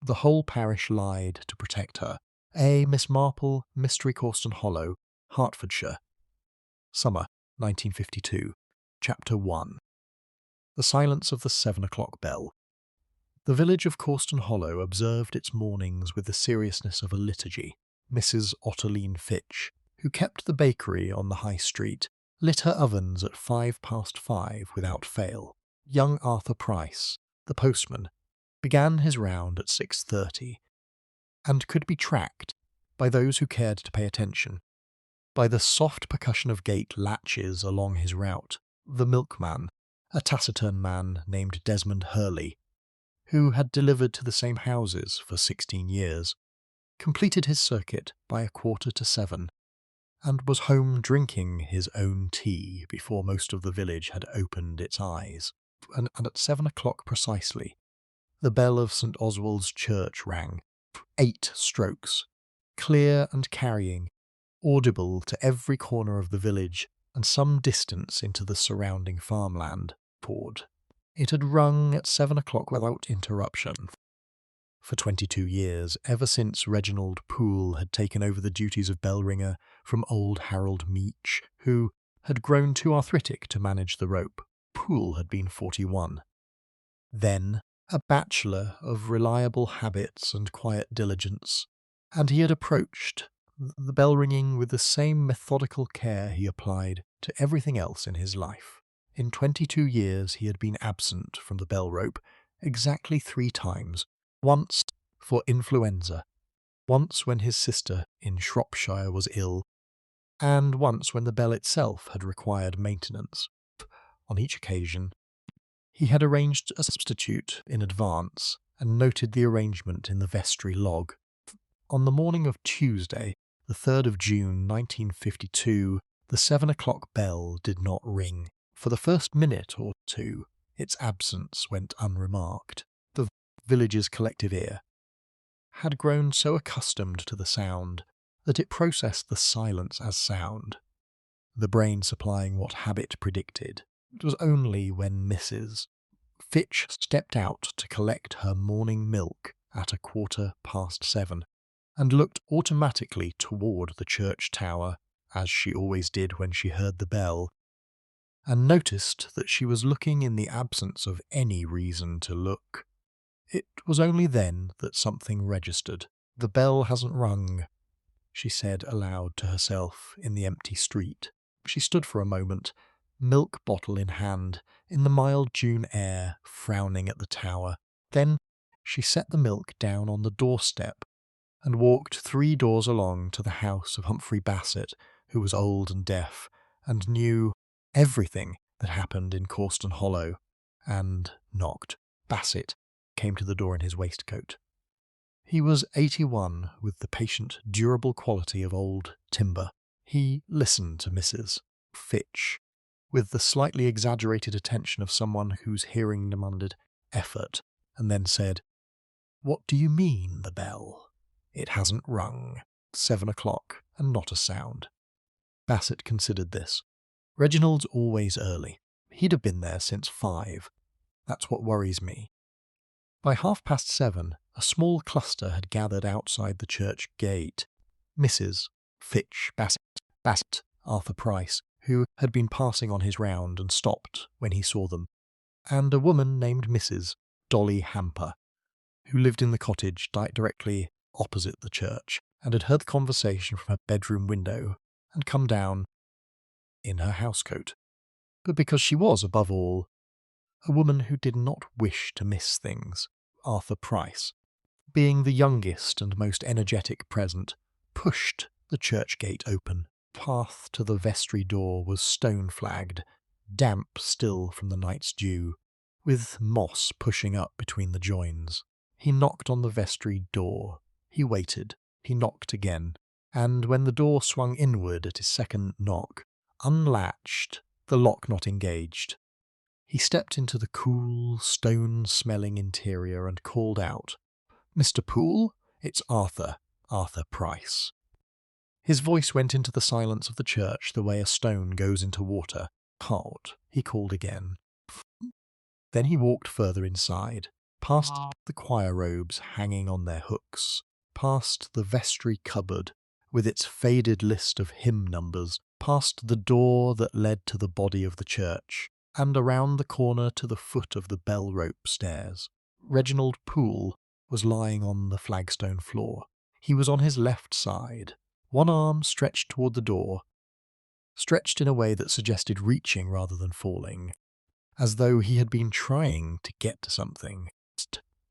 The whole parish lied to protect her. A. Miss Marple, Mystery Causton Hollow, Hertfordshire. Summer, 1952. Chapter 1. The Silence of the 7 o'clock Bell. The village of Causton Hollow observed its mornings with the seriousness of a liturgy. Mrs. Ottoline Fitch, who kept the bakery on the High Street, lit her ovens at 5 past 5 without fail. Young Arthur Price, the postman, began his round at 6:30, and could be tracked, by those who cared to pay attention, by the soft percussion of gate latches along his route. The milkman, a taciturn man named Desmond Hurley, who had delivered to the same houses for 16 years, completed his circuit by 6:45, and was home drinking his own tea before most of the village had opened its eyes. And at 7 o'clock precisely, the bell of St. Oswald's Church rang. 8 strokes, clear and carrying, audible to every corner of the village and some distance into the surrounding farmland, poured. It had rung at 7 o'clock without interruption. For 22 years, ever since Reginald Poole had taken over the duties of bell ringer from old Harold Meach, who had grown too arthritic to manage the rope. Poole had been 41. Then, a bachelor of reliable habits and quiet diligence, and he had approached the bell ringing with the same methodical care he applied to everything else in his life. In 22 years he had been absent from the bell rope exactly 3 times, once for influenza, once when his sister in Shropshire was ill, and once when the bell itself had required maintenance. On each occasion, he had arranged a substitute in advance and noted the arrangement in the vestry log. On the morning of Tuesday, the 3rd of June, 1952, the 7 o'clock bell did not ring. For the first minute or two, its absence went unremarked. The village's collective ear had grown so accustomed to the sound that it processed the silence as sound, the brain supplying what habit predicted. It was only when Mrs. Fitch stepped out to collect her morning milk at 7:15 and looked automatically toward the church tower, as she always did when she heard the bell, and noticed that she was looking in the absence of any reason to look. It was only then that something registered. "The bell hasn't rung," she said aloud to herself in the empty street. She stood for a moment, milk bottle in hand, in the mild June air, frowning at the tower. Then she set the milk down on the doorstep and walked 3 doors along to the house of Humphrey Bassett, who was old and deaf, and knew everything that happened in Causton Hollow, and knocked. Bassett came to the door in his waistcoat. He was 81, with the patient, durable quality of old timber. He listened to Mrs. Fitch with the slightly exaggerated attention of someone whose hearing demanded effort, and then said, "What do you mean, the bell? It hasn't rung. 7 o'clock, and not a sound." Bassett considered this. "Reginald's always early. He'd have been there since 5. That's what worries me." By 7:30, a small cluster had gathered outside the church gate. Mrs. Fitch, Bassett, Arthur Price, who had been passing on his round and stopped when he saw them, and a woman named Mrs. Dolly Hamper, who lived in the cottage directly opposite the church, and had heard the conversation from her bedroom window and come down in her housecoat. But because she was, above all, a woman who did not wish to miss things, Arthur Price, being the youngest and most energetic present, pushed the church gate open. Path to the vestry door was stone-flagged, damp still from the night's dew, with moss pushing up between the joins. He knocked on the vestry door. He waited. He knocked again, and when the door swung inward at his second knock, unlatched, the lock not engaged, he stepped into the cool, stone-smelling interior and called out, "Mr. Poole, it's Arthur Price." His voice went into the silence of the church the way a stone goes into water. "Halt," he called again. Then he walked further inside. past the choir robes hanging on their hooks, past the vestry cupboard with its faded list of hymn numbers, past the door that led to the body of the church, and around the corner to the foot of the bell rope stairs. Reginald Poole was lying on the flagstone floor. He was on his left side, one arm stretched toward the door, stretched in a way that suggested reaching rather than falling, as though he had been trying to get to something.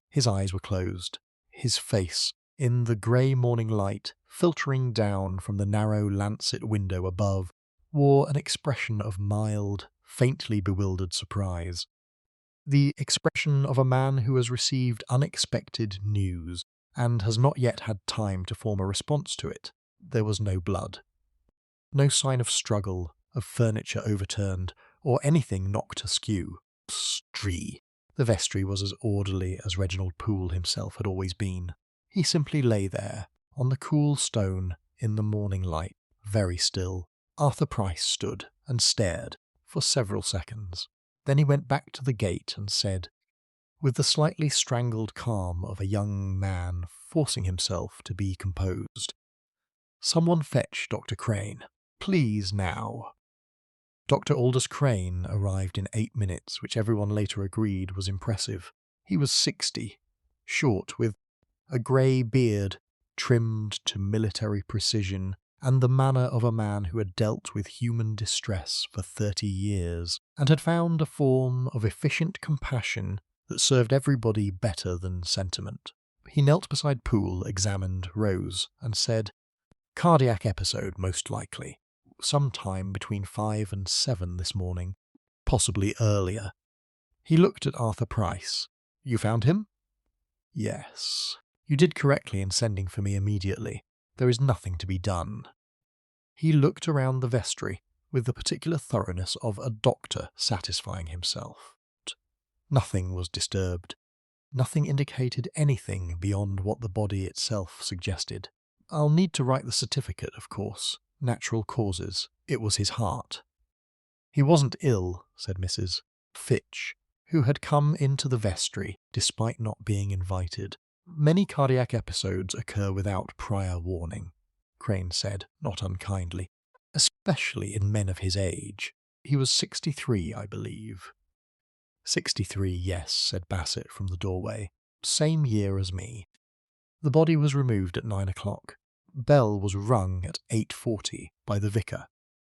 His eyes were closed. His face, in the grey morning light filtering down from the narrow lancet window above, wore an expression of mild, faintly bewildered surprise. The expression of a man who has received unexpected news and has not yet had time to form a response to it. There was no blood. No sign of struggle, of furniture overturned, or anything knocked askew. Pstree. The vestry was as orderly as Reginald Poole himself had always been. He simply lay there, on the cool stone, in the morning light, very still. Arthur Price stood and stared for several seconds. Then he went back to the gate and said, with the slightly strangled calm of a young man forcing himself to be composed, "Someone fetch Dr. Crane. Please now." Dr. Aldous Crane arrived in 8 minutes, which everyone later agreed was impressive. He was 60, short, with a grey beard trimmed to military precision, and the manner of a man who had dealt with human distress for 30 years, and had found a form of efficient compassion that served everybody better than sentiment. He knelt beside Poole, examined, rose, and said, "Cardiac episode, most likely. Sometime between 5 and 7 this morning, possibly earlier." He looked at Arthur Price. "You found him?" "Yes. You did correctly in sending for me immediately. There is nothing to be done." He looked around the vestry with the particular thoroughness of a doctor satisfying himself. Nothing was disturbed. Nothing indicated anything beyond what the body itself suggested. "I'll need to write the certificate, of course. Natural causes. It was his heart." "He wasn't ill," said Mrs. Fitch, who had come into the vestry despite not being invited. "Many cardiac episodes occur without prior warning," Crane said, not unkindly, "especially in men of his age. He was 63, I believe." "63, yes," said Bassett from the doorway. "Same year as me." The body was removed at 9 o'clock. Bell was rung at 8:40 by the vicar.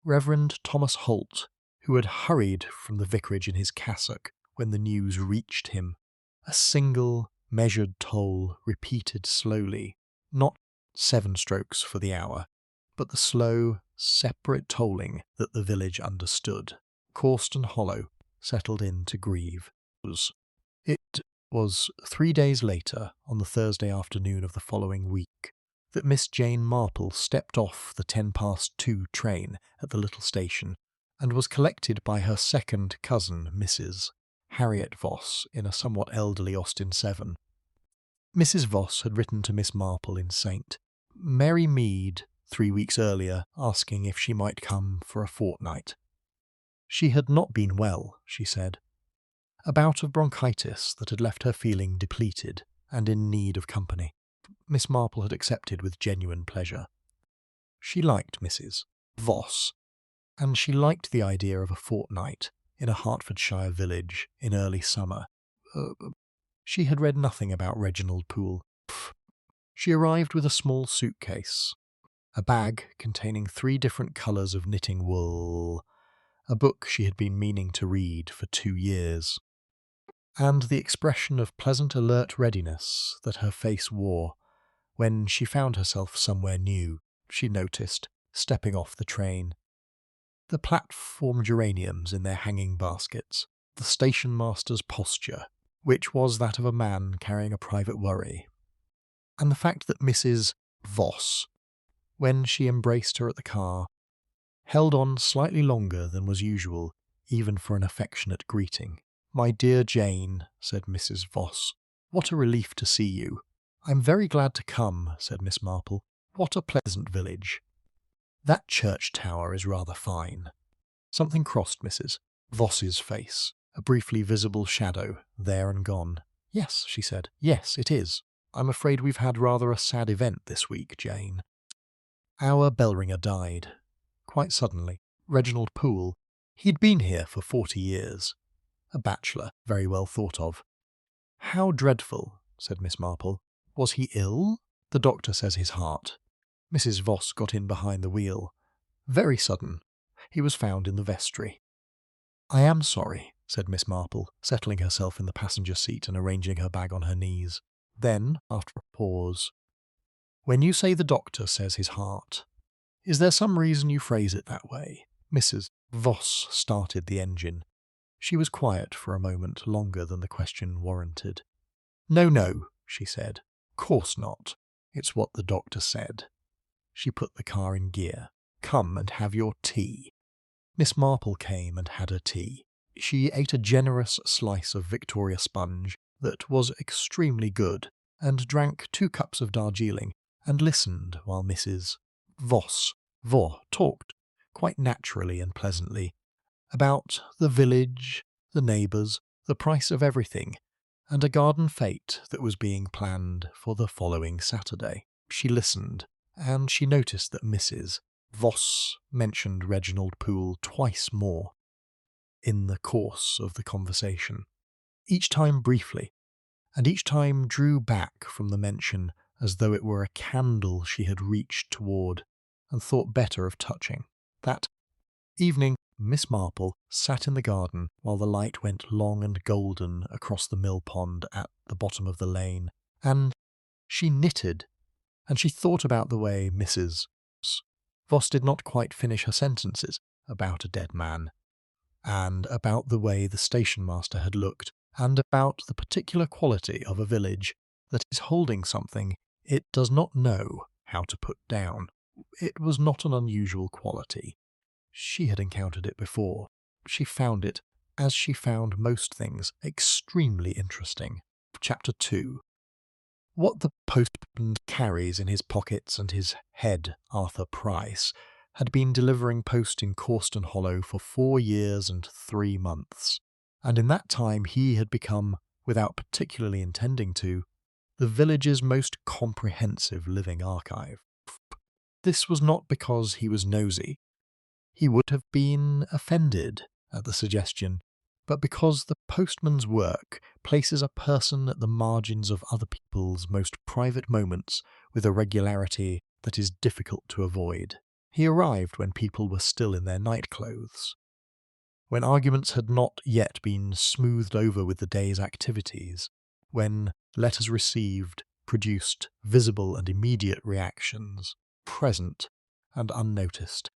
Reverend Thomas Holt, who had hurried from the vicarage in his cassock when the news reached him. A single, measured toll repeated slowly, not 7 strokes for the hour, but the slow, separate tolling that the village understood. Causton Hollow settled in to grieve. It was 3 days later, on the Thursday afternoon of the following week, that Miss Jane Marple stepped off the 2:10 train at the little station and was collected by her second cousin, Mrs. Harriet Voss, in a somewhat elderly Austin 7. Mrs. Voss had written to Miss Marple in St. Mary Mead 3 weeks earlier, asking if she might come for a fortnight. She had not been well, she said. A bout of bronchitis that had left her feeling depleted and in need of company. Miss Marple had accepted with genuine pleasure. She liked Mrs. Voss, and she liked the idea of a fortnight in a Hertfordshire village in early summer. She had read nothing about Reginald Poole. She arrived with a small suitcase, a bag containing 3 different colours of knitting wool, a book she had been meaning to read for 2 years, and the expression of pleasant alert readiness that her face wore when she found herself somewhere new, she noticed, stepping off the train. The platform geraniums in their hanging baskets, the station master's posture, which was that of a man carrying a private worry, and the fact that Mrs. Voss, when she embraced her at the car, held on slightly longer than was usual, even for an affectionate greeting. "My dear Jane," said Mrs. Voss, "what a relief to see you." "I'm very glad to come," said Miss Marple. "What a pleasant village." "That church tower is rather fine." Something crossed Mrs. Voss's face, a briefly visible shadow, there and gone. Yes, she said. Yes, it is. I'm afraid we've had rather a sad event this week, Jane. Our bell ringer died. Quite suddenly. Reginald Poole. He'd been here for 40 years. A bachelor, very well thought of. How dreadful, said Miss Marple. Was he ill? The doctor says his heart. Mrs. Voss got in behind the wheel. Very sudden. He was found in the vestry. I am sorry, said Miss Marple, settling herself in the passenger seat and arranging her bag on her knees. Then, after a pause, when you say the doctor says his heart, is there some reason you phrase it that way? Mrs. Voss started the engine. She was quiet for a moment longer than the question warranted. No, she said. Course not. It's what the doctor said. She put the car in gear. Come and have your tea. Miss Marple came and had her tea. She ate a generous slice of Victoria sponge that was extremely good, and drank 2 cups of Darjeeling, and listened while Mrs. Voss talked, quite naturally and pleasantly, about the village, the neighbours, the price of everything, and a garden fete that was being planned for the following Saturday. She listened, and she noticed that Mrs. Voss mentioned Reginald Poole twice more in the course of the conversation, each time briefly, and each time drew back from the mention as though it were a candle she had reached toward and thought better of touching. That evening, Miss Marple sat in the garden while the light went long and golden across the mill pond at the bottom of the lane, and she knitted, and she thought about the way Mrs. Voss did not quite finish her sentences about a dead man, and about the way the station-master had looked, and about the particular quality of a village that is holding something it does not know how to put down. It was not an unusual quality. She had encountered it before. She found it, as she found most things, extremely interesting. Chapter 2. What the postman carries in his pockets and his head, Arthur Price, had been delivering post in Causton Hollow for 4 years and 3 months, and in that time he had become, without particularly intending to, the village's most comprehensive living archive. This was not because he was nosy. He would have been offended at the suggestion, but because the postman's work places a person at the margins of other people's most private moments with a regularity that is difficult to avoid. He arrived when people were still in their nightclothes, when arguments had not yet been smoothed over with the day's activities, when letters received produced visible and immediate reactions, present and unnoticed.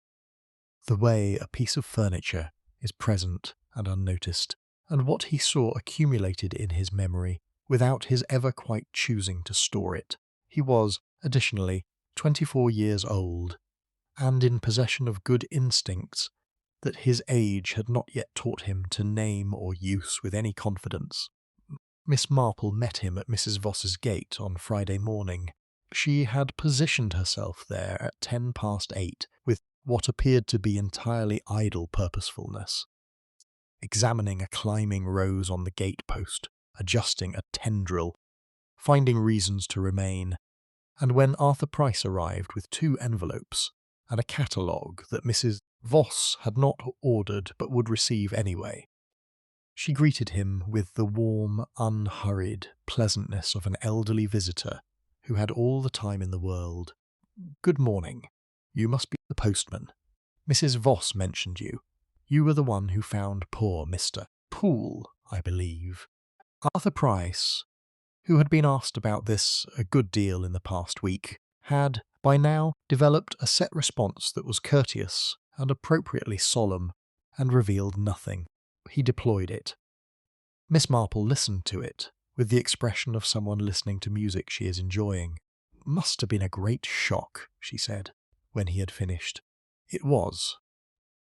The way a piece of furniture is present and unnoticed, and what he saw accumulated in his memory without his ever quite choosing to store it. He was, additionally, 24 years old, and in possession of good instincts that his age had not yet taught him to name or use with any confidence. Miss Marple met him at Mrs. Voss's gate on Friday morning. She had positioned herself there at 8:10 with what appeared to be entirely idle purposefulness, examining a climbing rose on the gate-post, adjusting a tendril, finding reasons to remain, and when Arthur Price arrived with 2 envelopes and a catalogue that Mrs. Voss had not ordered but would receive anyway, she greeted him with the warm, unhurried pleasantness of an elderly visitor who had all the time in the world. "Good morning. You must be the postman. Mrs. Voss mentioned you. You were the one who found poor Mr. Poole, I believe." Arthur Price, who had been asked about this a good deal in the past week, had by now developed a set response that was courteous and appropriately solemn, and revealed nothing. He deployed it. Miss Marple listened to it with the expression of someone listening to music she is enjoying. "Must have been a great shock," she said, when he had finished. It was.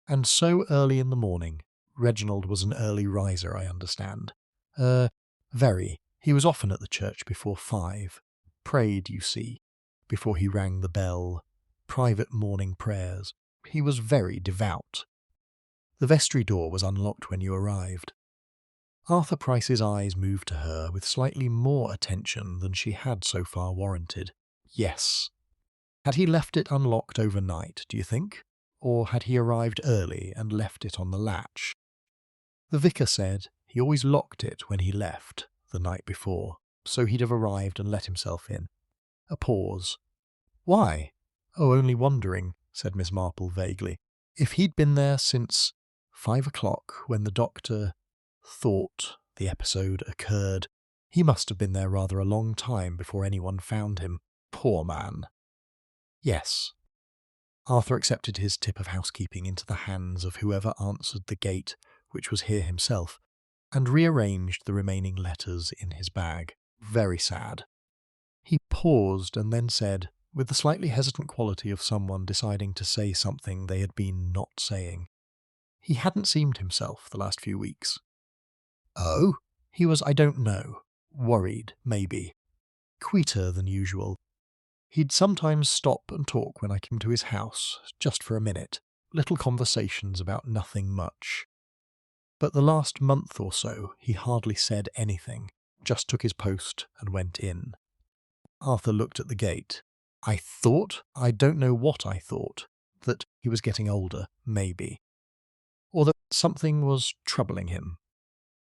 And so early in the morning. Reginald was an early riser, I understand. Very. He was often at the church before 5. Prayed, you see, before he rang the bell. Private morning prayers. He was very devout. The vestry door was unlocked when you arrived. Arthur Price's eyes moved to her with slightly more attention than she had so far warranted. Yes. Had he left it unlocked overnight, do you think? Or had he arrived early and left it on the latch? The vicar said he always locked it when he left, the night before, so he'd have arrived and let himself in. A pause. Why? Oh, only wondering, said Miss Marple vaguely. If he'd been there since 5 o'clock when the doctor thought the episode occurred, he must have been there rather a long time before anyone found him. Poor man. Yes. Arthur accepted his tip of housekeeping into the hands of whoever answered the gate, which was here himself, and rearranged the remaining letters in his bag. Very sad. He paused and then said, with the slightly hesitant quality of someone deciding to say something they had been not saying. He hadn't seemed himself the last few weeks. Oh? He was, I don't know, worried, maybe. Quieter than usual. He'd sometimes stop and talk when I came to his house, just for a minute, little conversations about nothing much. But the last month or so he hardly said anything, just took his post and went in. Arthur looked at the gate. I don't know what I thought, that he was getting older, maybe. Or that something was troubling him.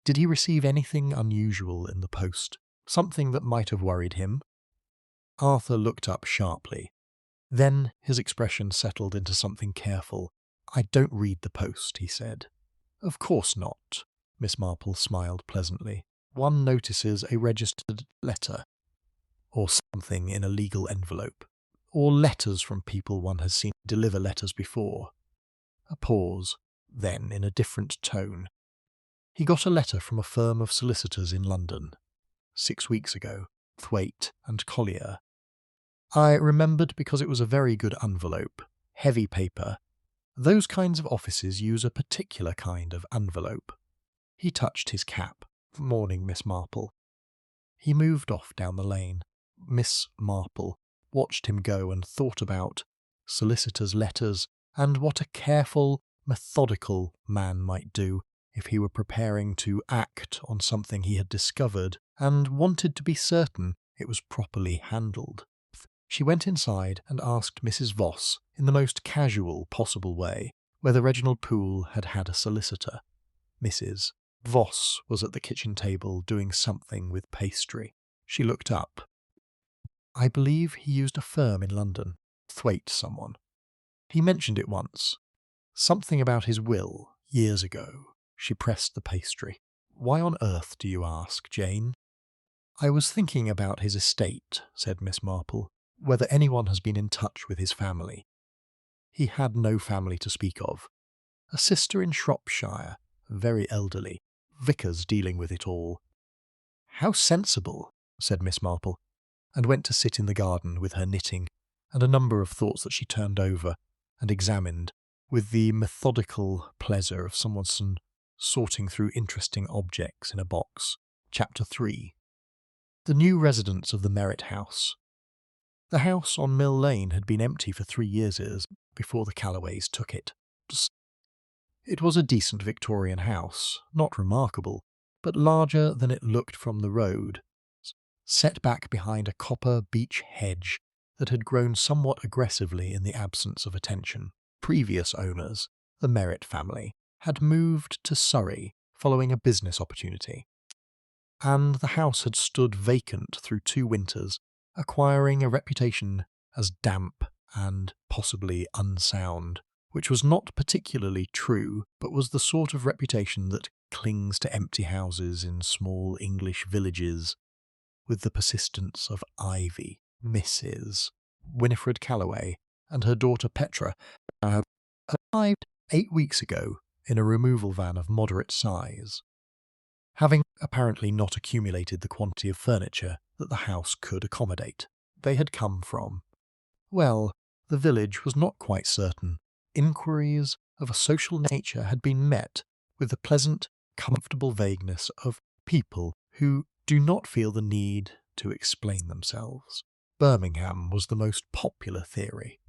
Did he receive anything unusual in the post? Something that might have worried him? Arthur looked up sharply. Then his expression settled into something careful. I don't read the post, he said. Of course not, Miss Marple smiled pleasantly. One notices a registered letter, or something in a legal envelope, or letters from people one has seen deliver letters before. A pause, then in a different tone. He got a letter from a firm of solicitors in London. 6 weeks ago, Thwaite and Collier. I remembered because it was a very good envelope, heavy paper. Those kinds of offices use a particular kind of envelope. He touched his cap. Morning, Miss Marple. He moved off down the lane. Miss Marple watched him go and thought about solicitors' letters and what a careful, methodical man might do if he were preparing to act on something he had discovered and wanted to be certain it was properly handled. She went inside and asked Mrs. Voss, in the most casual possible way, whether Reginald Poole had had a solicitor. Mrs. Voss was at the kitchen table doing something with pastry. She looked up. I believe he used a firm in London. Thwaite someone. He mentioned it once. Something about his will, years ago. She pressed the pastry. Why on earth do you ask, Jane? I was thinking about his estate, said Miss Marple, whether anyone has been in touch with his family. He had no family to speak of. A sister in Shropshire, very elderly, vicars dealing with it all. How sensible, said Miss Marple, and went to sit in the garden with her knitting and a number of thoughts that she turned over and examined with the methodical pleasure of someone sorting through interesting objects in a box. Chapter 3. The new residence of the Merritt House. The house on Mill Lane had been empty for 3 years before the Calloways took it. It was a decent Victorian house, not remarkable, but larger than it looked from the road, set back behind a copper beech hedge that had grown somewhat aggressively in the absence of attention. Previous owners, the Merritt family, had moved to Surrey following a business opportunity, and the house had stood vacant through 2 winters, acquiring a reputation as damp and possibly unsound, which was not particularly true, but was the sort of reputation that clings to empty houses in small English villages with the persistence of ivy. Mrs. Winifred Calloway and her daughter Petra arrived 8 weeks ago in a removal van of moderate size, having apparently not accumulated the quantity of furniture that the house could accommodate. They had come from, well, the village was not quite certain. Inquiries of a social nature had been met with the pleasant, comfortable vagueness of people who do not feel the need to explain themselves. Birmingham was the most popular theory.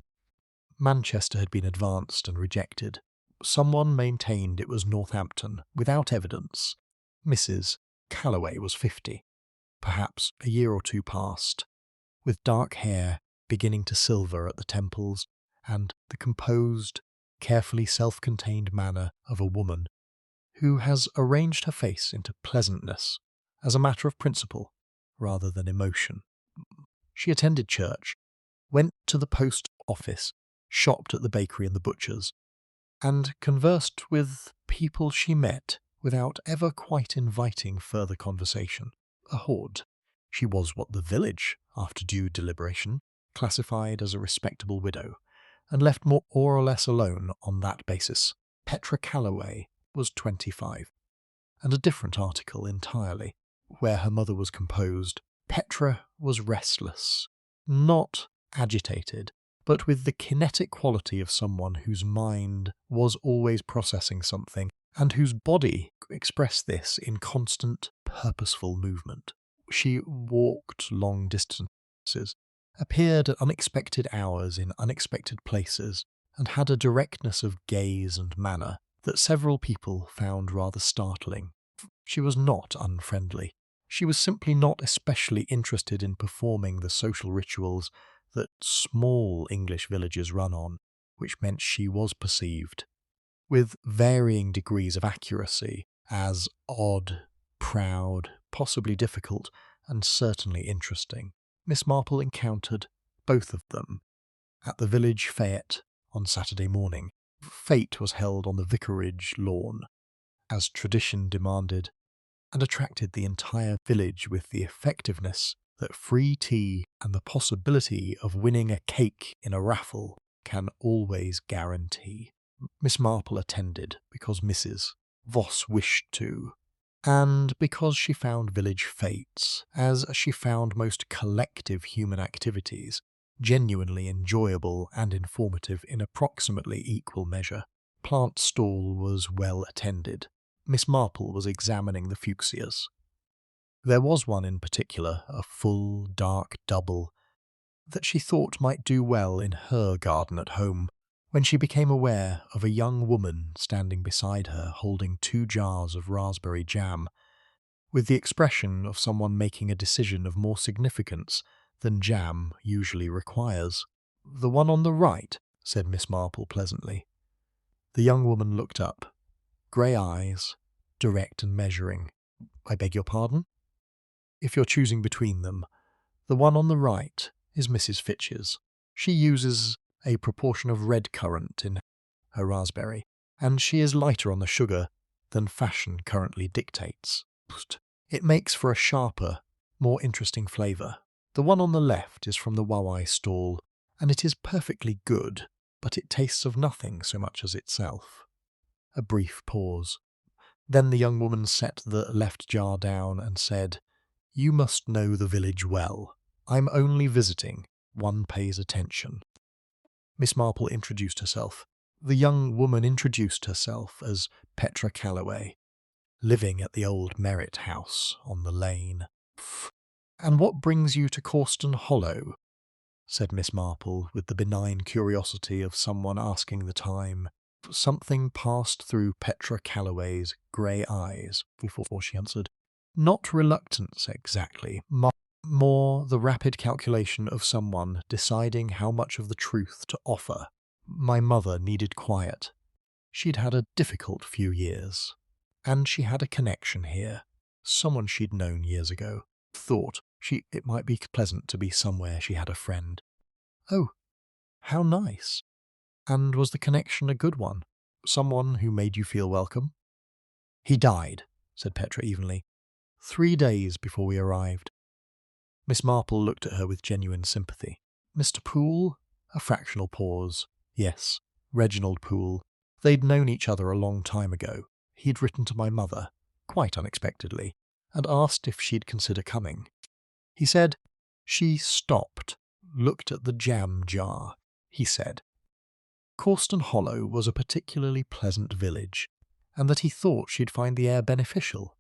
Manchester had been advanced and rejected. Someone maintained it was Northampton, without evidence. Mrs. Calloway was 50, perhaps a year or two past, with dark hair beginning to silver at the temples and the composed, carefully self-contained manner of a woman who has arranged her face into pleasantness as a matter of principle rather than emotion. She attended church, went to the post office, shopped at the bakery and the butcher's, and conversed with people she met without ever quite inviting further conversation. A hoard. She was what the village, after due deliberation, classified as a respectable widow, and left more or less alone on that basis. Petra Calloway was 25, and a different article entirely. Where her mother was composed, Petra was restless, not agitated, but with the kinetic quality of someone whose mind was always processing something, and whose body expressed this in constant, purposeful movement. She walked long distances, appeared at unexpected hours in unexpected places, and had a directness of gaze and manner that several people found rather startling. She was not unfriendly. She was simply not especially interested in performing the social rituals that small English villages run on, which meant she was perceived, with varying degrees of accuracy, as odd, proud, possibly difficult, and certainly interesting. Miss Marple encountered both of them at the village fete on Saturday morning. Fete was held on the vicarage lawn, as tradition demanded, and attracted the entire village with the effectiveness that free tea and the possibility of winning a cake in a raffle can always guarantee. Miss Marple attended because Mrs. Voss wished to, and because she found village fetes, as she found most collective human activities, genuinely enjoyable and informative in approximately equal measure. Plant stall was well attended. Miss Marple was examining the fuchsias. There was one in particular, a full, dark double, that she thought might do well in her garden at home, when she became aware of a young woman standing beside her holding 2 jars of raspberry jam, with the expression of someone making a decision of more significance than jam usually requires. "The one on the right," said Miss Marple pleasantly. The young woman looked up, grey eyes, direct and measuring. "I beg your pardon?" "If you're choosing between them, the one on the right is Mrs. Fitch's. She uses a proportion of red currant in her raspberry, and she is lighter on the sugar than fashion currently dictates. It makes for a sharper, more interesting flavour. The one on the left is from the Wawai stall, and it is perfectly good, but it tastes of nothing so much as itself." A brief pause. Then the young woman set the left jar down and said, "You must know the village well. I'm only visiting. One pays attention." Miss Marple introduced herself. The young woman introduced herself as Petra Calloway, living at the old Merritt house on the lane. "And what brings you to Causton Hollow?" said Miss Marple, with the benign curiosity of someone asking the time. Something passed through Petra Calloway's grey eyes before she answered. "Not reluctance exactly, more the rapid calculation of someone deciding how much of the truth to offer. My mother needed quiet. She'd had a difficult few years, and she had a connection here, someone she'd known years ago. Thought it might be pleasant to be somewhere she had a friend." "Oh, how nice. And was the connection a good one? Someone who made you feel welcome?" "He died," said Petra evenly, 3 days before we arrived." Miss Marple looked at her with genuine sympathy. "Mr. Poole?" A fractional pause. "Yes, Reginald Poole. They'd known each other a long time ago. He'd written to my mother, quite unexpectedly, and asked if she'd consider coming. He said—" She stopped, looked at the jam jar. He said Causton Hollow was a particularly pleasant village, and that he thought she'd find the air beneficial.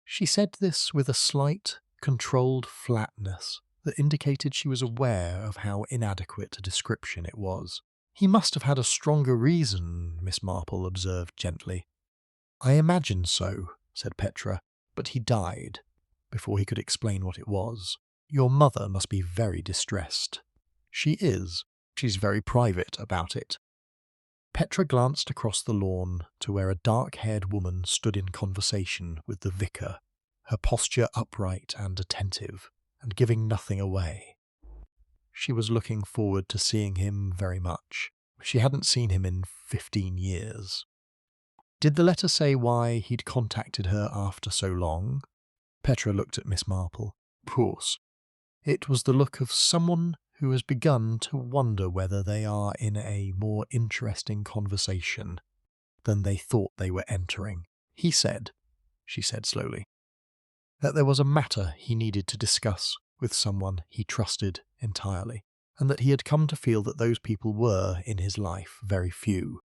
She said this with a slight, controlled flatness that indicated she was aware of how inadequate a description it was. "He must have had a stronger reason," Miss Marple observed gently. "I imagine so. said Petra, but he died before he could explain what it was. Your mother must be very distressed. She is. She's very private about it. Petra glanced across the lawn to where a dark-haired woman stood in conversation with the vicar, her posture upright and attentive, and giving nothing away. She was looking forward to seeing him very much. She hadn't seen him in 15 years. Did the letter say why he'd contacted her after so long? Petra looked at Miss Marple. Of course. It was the look of someone who has begun to wonder whether they are in a more interesting conversation than they thought they were entering. He said, she said slowly, that there was a matter he needed to discuss with someone he trusted entirely, and that he had come to feel that those people were, in his life, very few.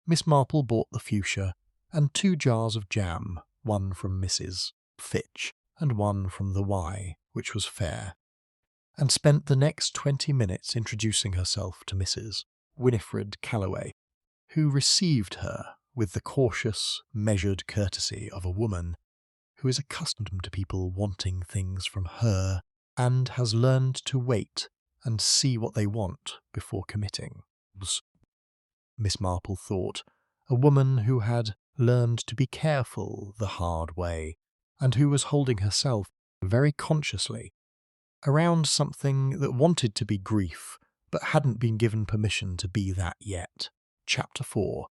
Miss Marple bought the fuchsia and 2 jars of jam, one from Mrs. Fitch and one from the Y, which was fair, and spent the next 20 minutes introducing herself to Mrs. Winifred Calloway, who received her with the cautious, measured courtesy of a woman who is accustomed to people wanting things from her and has learned to wait and see what they want before committing. Miss Marple thought, a woman who had learned to be careful the hard way, and who was holding herself very consciously around something that wanted to be grief, but hadn't been given permission to be that yet. Chapter 4.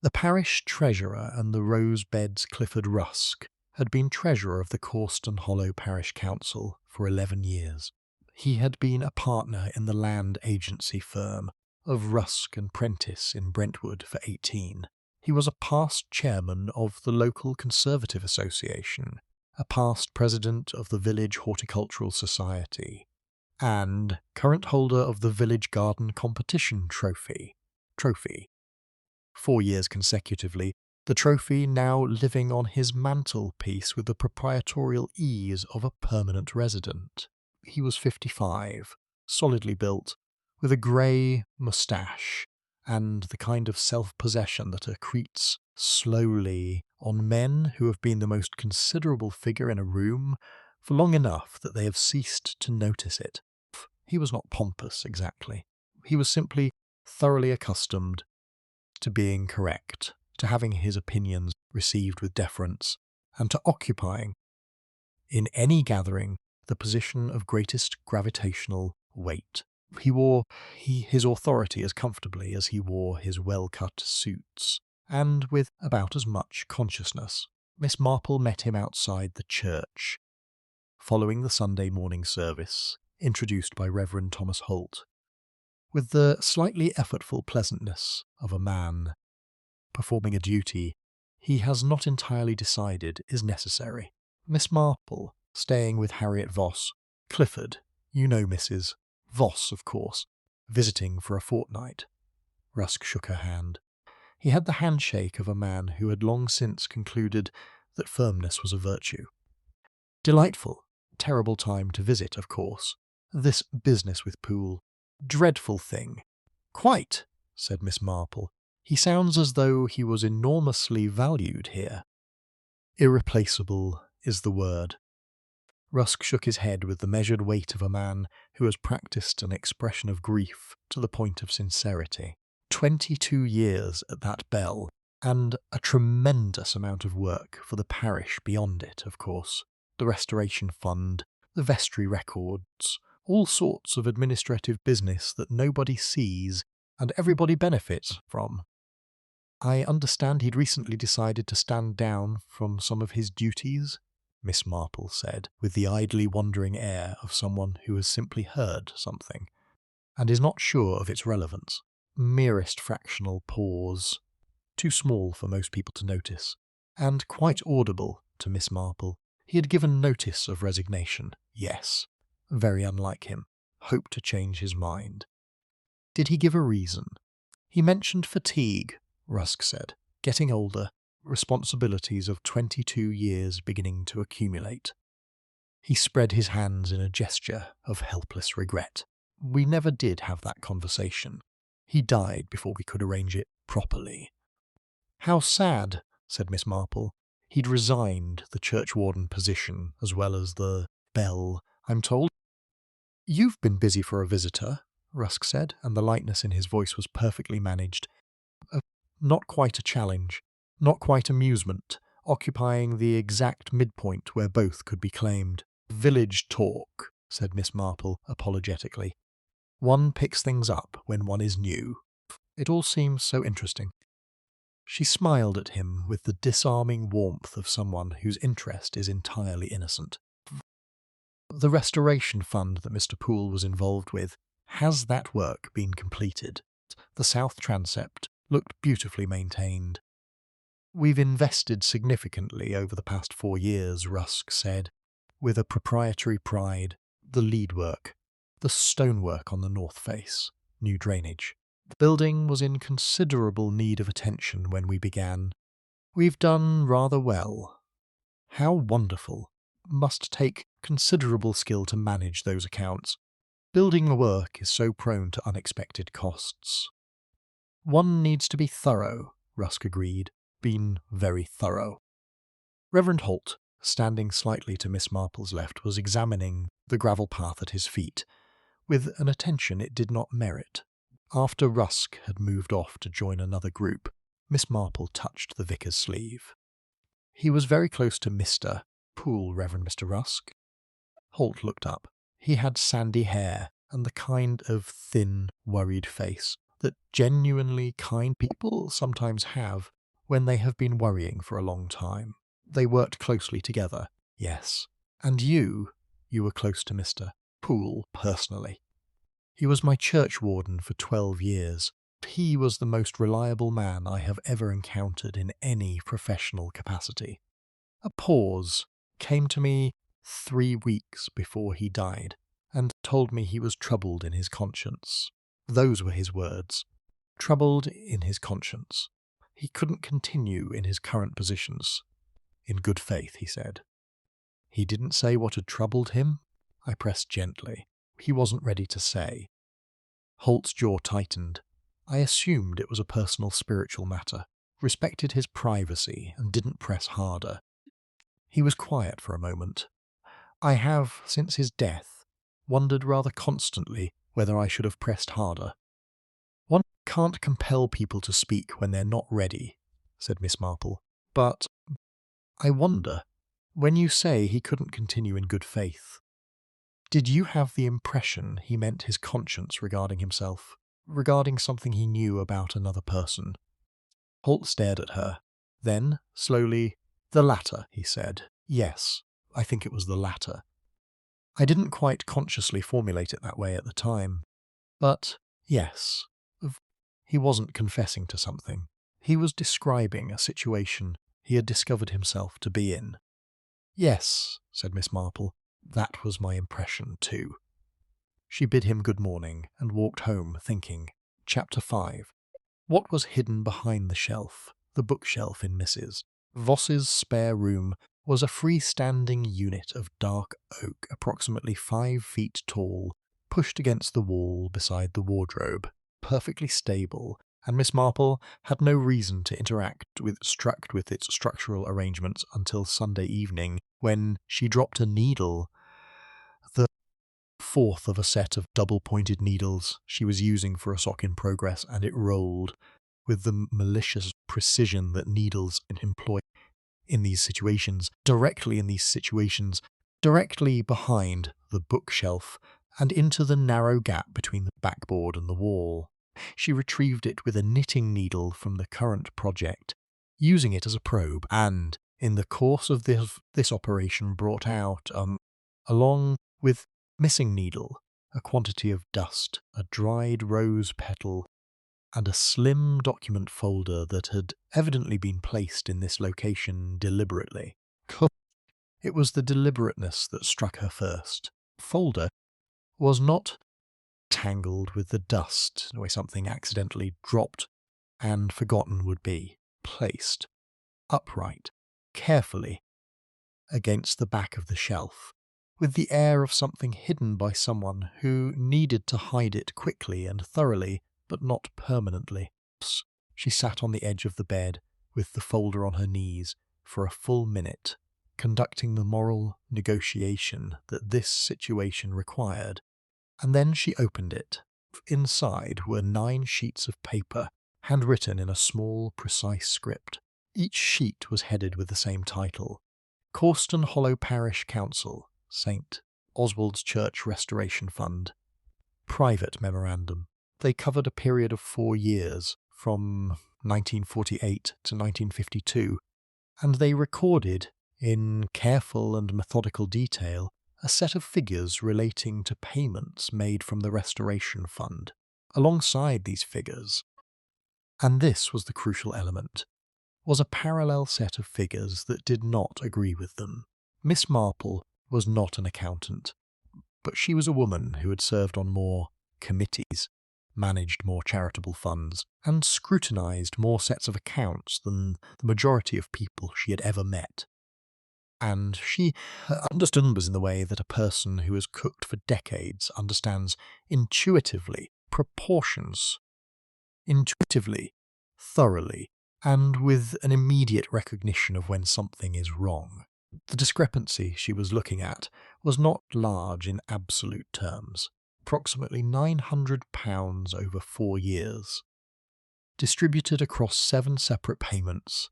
The parish treasurer and the Rosebeds Clifford Rusk had been treasurer of the Corston Hollow Parish Council for 11 years. He had been a partner in the land agency firm of Rusk and Prentice in Brentwood for 18. He was a past chairman of the local Conservative Association, a past president of the Village Horticultural Society, and current holder of the Village Garden Competition Trophy. 4 years consecutively, the trophy now living on his mantelpiece with the proprietorial ease of a permanent resident. He was 55, solidly built, with a grey moustache and the kind of self-possession that accretes slowly on men who have been the most considerable figure in a room for long enough that they have ceased to notice it. He was not pompous, exactly. He was simply thoroughly accustomed to being correct, to having his opinions received with deference, and to occupying, in any gathering, the position of greatest gravitational weight. He wore his authority as comfortably as he wore his well-cut suits, and with about as much consciousness. Miss Marple met him outside the church, following the Sunday morning service, introduced by Reverend Thomas Holt, with the slightly effortful pleasantness of a man performing a duty he has not entirely decided is necessary. Miss Marple, staying with Harriet Voss, Clifford, you know Mrs. Voss, of course, visiting for a fortnight. Rusk shook her hand. He had the handshake of a man who had long since concluded that firmness was a virtue. Delightful, terrible time to visit, of course. This business with Poole. Dreadful thing. Quite, said Miss Marple. He sounds as though he was enormously valued here. Irreplaceable is the word. Rusk shook his head with the measured weight of a man who has practised an expression of grief to the point of sincerity. 22 years at that bell, and a tremendous amount of work for the parish beyond it, of course. The Restoration Fund, the vestry records, all sorts of administrative business that nobody sees and everybody benefits from. I understand he'd recently decided to stand down from some of his duties, Miss Marple said, with the idly wondering air of someone who has simply heard something, and is not sure of its relevance. Merest fractional pause, too small for most people to notice, and quite audible to Miss Marple. He had given notice of resignation, yes, very unlike him, hoped to change his mind. Did he give a reason? He mentioned fatigue, Rusk said, getting older, responsibilities of 22 years beginning to accumulate. He spread his hands in a gesture of helpless regret. We never did have that conversation. He died before we could arrange it properly. How sad, said Miss Marple. He'd resigned the churchwarden position as well as the bell, I'm told. "You've been busy for a visitor," Rusk said, and the lightness in his voice was perfectly managed. Not quite a challenge, not quite amusement, occupying the exact midpoint where both could be claimed. "Village talk," said Miss Marple apologetically. "One picks things up when one is new. It all seems so interesting." She smiled at him with the disarming warmth of someone whose interest is entirely innocent. "The restoration fund that Mr. Poole was involved with, has that work been completed? The south transept looked beautifully maintained." "We've invested significantly over the past 4 years," Rusk said, with a proprietary pride. "The lead work, the stonework on the north face, new drainage. The building was in considerable need of attention when we began. We've done rather well." "How wonderful. Must take considerable skill to manage those accounts. Building work is so prone to unexpected costs." "One needs to be thorough," Rusk agreed. "Been very thorough." Reverend Holt, standing slightly to Miss Marple's left, was examining the gravel path at his feet, with an attention it did not merit. After Rusk had moved off to join another group, Miss Marple touched the vicar's sleeve. "He was very close to Mr. Poole, Reverend Mr. Rusk." Holt looked up. He had sandy hair and the kind of thin, worried face that genuinely kind people sometimes have when they have been worrying for a long time. "They worked closely together, yes. And you were close to Mr. Poole personally." "He was my churchwarden for 12 years. He was the most reliable man I have ever encountered in any professional capacity." A pause came to me 3 weeks before he died, and told me he was troubled in his conscience. Those were his words. Troubled in his conscience. He couldn't continue in his current positions. "In good faith," he said. "He didn't say what had troubled him?" I pressed gently. He wasn't ready to say. Holt's jaw tightened. I assumed it was a personal spiritual matter, respected his privacy, and didn't press harder. He was quiet for a moment. "I have, since his death, wondered rather constantly whether I should have pressed harder." "One can't compel people to speak when they're not ready," said Miss Marple. "But I wonder, when you say he couldn't continue in good faith, did you have the impression he meant his conscience regarding himself, regarding something he knew about another person?" Holt stared at her. Then, slowly, "The latter," he said. "Yes, I think it was the latter. I didn't quite consciously formulate it that way at the time. But, yes, he wasn't confessing to something. He was describing a situation he had discovered himself to be in." "Yes," said Miss Marple, "that was my impression too." She bid him good morning and walked home thinking. Chapter 5. What was hidden behind the shelf, the bookshelf in Mrs. Voss's spare room, was a freestanding unit of dark oak approximately 5 feet tall, pushed against the wall beside the wardrobe, perfectly stable, and Miss Marple had no reason to instruct with its structural arrangements until Sunday evening, when she dropped a needle, the fourth of a set of double-pointed needles she was using for a sock in progress, and it rolled, with the malicious precision that needles employ in these situations, directly behind the bookshelf, and into the narrow gap between the backboard and the wall. She retrieved it with a knitting needle from the current project, using it as a probe, and, in the course of this operation, brought out, along with missing needle, a quantity of dust, a dried rose petal, and a slim document folder that had evidently been placed in this location deliberately. It was the deliberateness that struck her first. Folder was not tangled with the dust, the way something accidentally dropped and forgotten would be. Placed, upright, carefully, against the back of the shelf, with the air of something hidden by someone who needed to hide it quickly and thoroughly, but not permanently. She sat on the edge of the bed, with the folder on her knees, for a full minute, conducting the moral negotiation that this situation required, and then she opened it. Inside were 9 sheets of paper, handwritten in a small, precise script. Each sheet was headed with the same title: Corston Hollow Parish Council, St. Oswald's Church Restoration Fund. Private memorandum. They covered a period of 4 years, from 1948 to 1952, and they recorded, in careful and methodical detail, a set of figures relating to payments made from the Restoration Fund. Alongside these figures, and this was the crucial element, was a parallel set of figures that did not agree with them. Miss Marple was not an accountant, but she was a woman who had served on more committees, managed more charitable funds, and scrutinised more sets of accounts than the majority of people she had ever met. And she understood numbers in the way that a person who has cooked for decades understands intuitively proportions, thoroughly, and with an immediate recognition of when something is wrong. The discrepancy she was looking at was not large in absolute terms, approximately £900 over 4 years, distributed across 7 separate payments,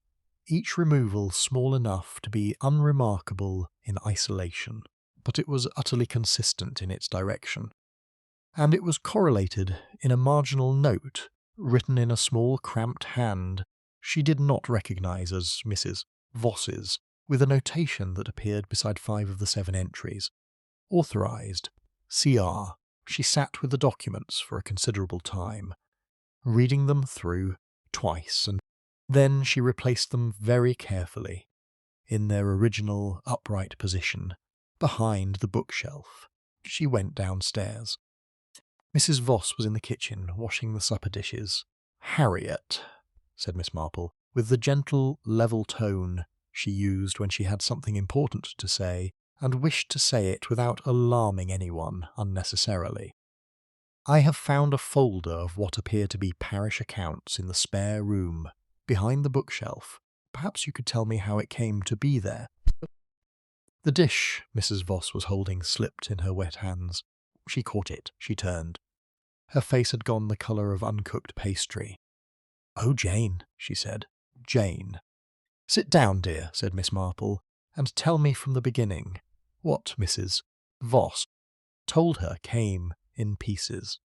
each removal small enough to be unremarkable in isolation, but it was utterly consistent in its direction. And it was correlated in a marginal note, written in a small cramped hand she did not recognise as Mrs. Voss's, with a notation that appeared beside 5 of the 7 entries. Authorised, CR. She sat with the documents for a considerable time, reading them through twice, and then she replaced them very carefully in their original upright position behind the bookshelf. She went downstairs. Mrs. Voss was in the kitchen, washing the supper dishes. "Harriet," said Miss Marple, with the gentle, level tone she used when she had something important to say, and wished to say it without alarming anyone unnecessarily. "I have found a folder of what appear to be parish accounts in the spare room, behind the bookshelf. Perhaps you could tell me how it came to be there." The dish Mrs. Voss was holding slipped in her wet hands. She caught it. She turned. Her face had gone the colour of uncooked pastry. "Oh, Jane," she said. "Jane." "Sit down, dear," said Miss Marple, "and tell me from the beginning. What Mrs. Voss told her came in pieces,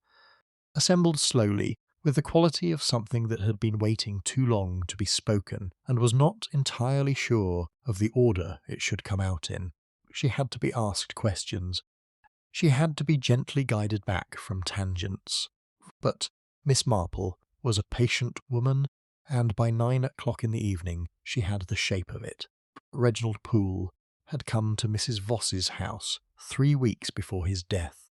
assembled slowly, with the quality of something that had been waiting too long to be spoken, and was not entirely sure of the order it should come out in. She had to be asked questions. She had to be gently guided back from tangents. But Miss Marple was a patient woman, and by 9 o'clock in the evening she had the shape of it. Reginald Poole had come to Mrs. Voss's house 3 weeks before his death.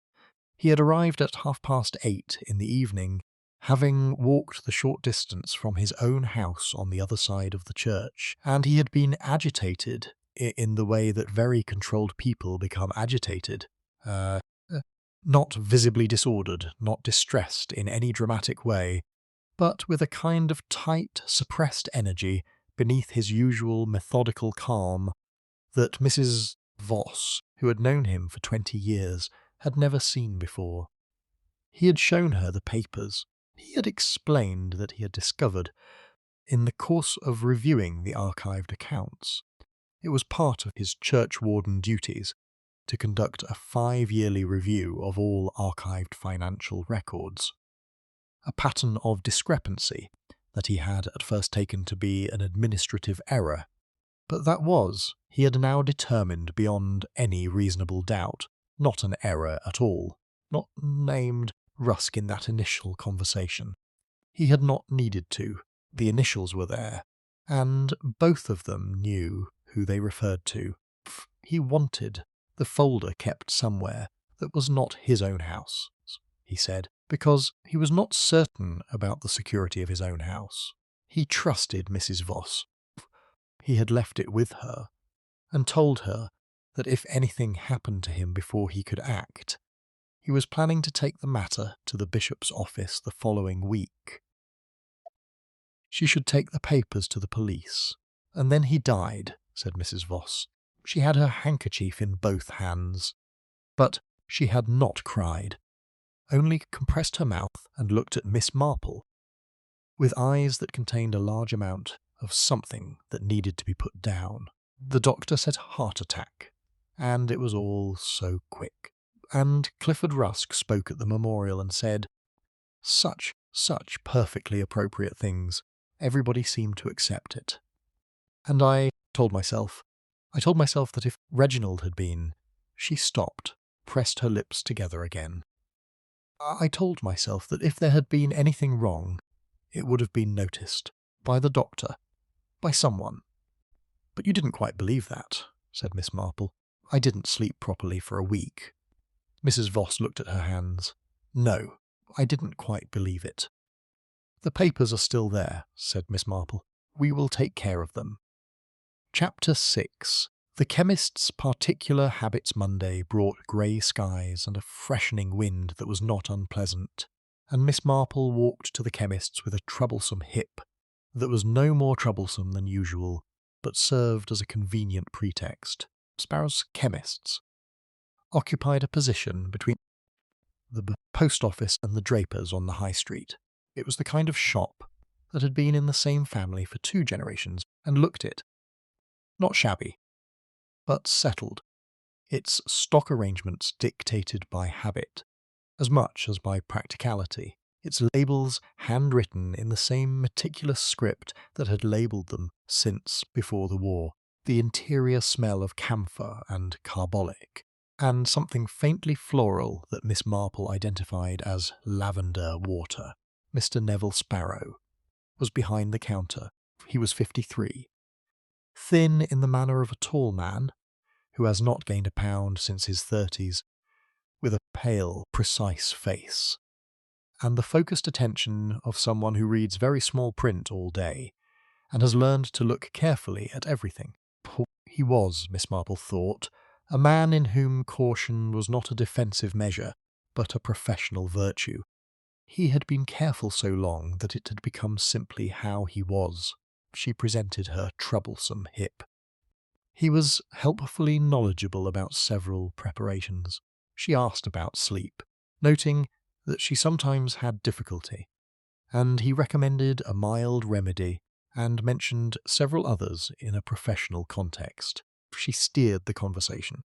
He had arrived at 8:30 in the evening, having walked the short distance from his own house on the other side of the church, and he had been agitated in the way that very controlled people become agitated. Not visibly disordered, not distressed in any dramatic way, but with a kind of tight, suppressed energy beneath his usual methodical calm that Mrs. Voss, who had known him for 20 years, had never seen before. He had shown her the papers. He had explained that he had discovered, in the course of reviewing the archived accounts, it was part of his churchwarden duties to conduct a 5-yearly review of all archived financial records. A pattern of discrepancy that he had at first taken to be an administrative error, but that was, he had now determined beyond any reasonable doubt, not an error at all, not named Rusk in that initial conversation. He had not needed to. The initials were there, and both of them knew who they referred to. He wanted the folder kept somewhere that was not his own house, he said, because he was not certain about the security of his own house. He trusted Mrs. Voss. He had left it with her, and told her that if anything happened to him before he could act, he was planning to take the matter to the bishop's office the following week. She should take the papers to the police. And then he died, said Mrs. Voss. She had her handkerchief in both hands. But she had not cried, only compressed her mouth and looked at Miss Marple, with eyes that contained a large amount of something that needed to be put down. The doctor said heart attack, and it was all so quick. And Clifford Rusk spoke at the memorial and said, such perfectly appropriate things. Everybody seemed to accept it. And I told myself that if Reginald had been... She stopped, pressed her lips together again. I told myself that if there had been anything wrong, it would have been noticed. By the doctor. By someone. But you didn't quite believe that, said Miss Marple. I didn't sleep properly for a week. Mrs. Voss looked at her hands. No, I didn't quite believe it. The papers are still there, said Miss Marple. We will take care of them. Chapter 6. The chemist's particular habits Monday brought grey skies and a freshening wind that was not unpleasant, and Miss Marple walked to the chemist's with a troublesome hip that was no more troublesome than usual, but served as a convenient pretext. Sparrow's chemists occupied a position between the post office and the draper's on the high street. It was the kind of shop that had been in the same family for 2 generations and looked it. Not shabby, but settled, its stock arrangements dictated by habit, as much as by practicality, its labels handwritten in the same meticulous script that had labelled them since before the war, the interior smell of camphor and carbolic, and something faintly floral that Miss Marple identified as lavender water. Mr. Neville Sparrow was behind the counter. He was 53. Thin in the manner of a tall man, who has not gained a pound since his 30s, with a pale, precise face, and the focused attention of someone who reads very small print all day, and has learned to look carefully at everything. He was, Miss Marple thought, a man in whom caution was not a defensive measure, but a professional virtue. He had been careful so long that it had become simply how he was. She presented her troublesome hip. He was helpfully knowledgeable about several preparations. She asked about sleep, noting that she sometimes had difficulty, and he recommended a mild remedy and mentioned several others in a professional context. She steered the conversation,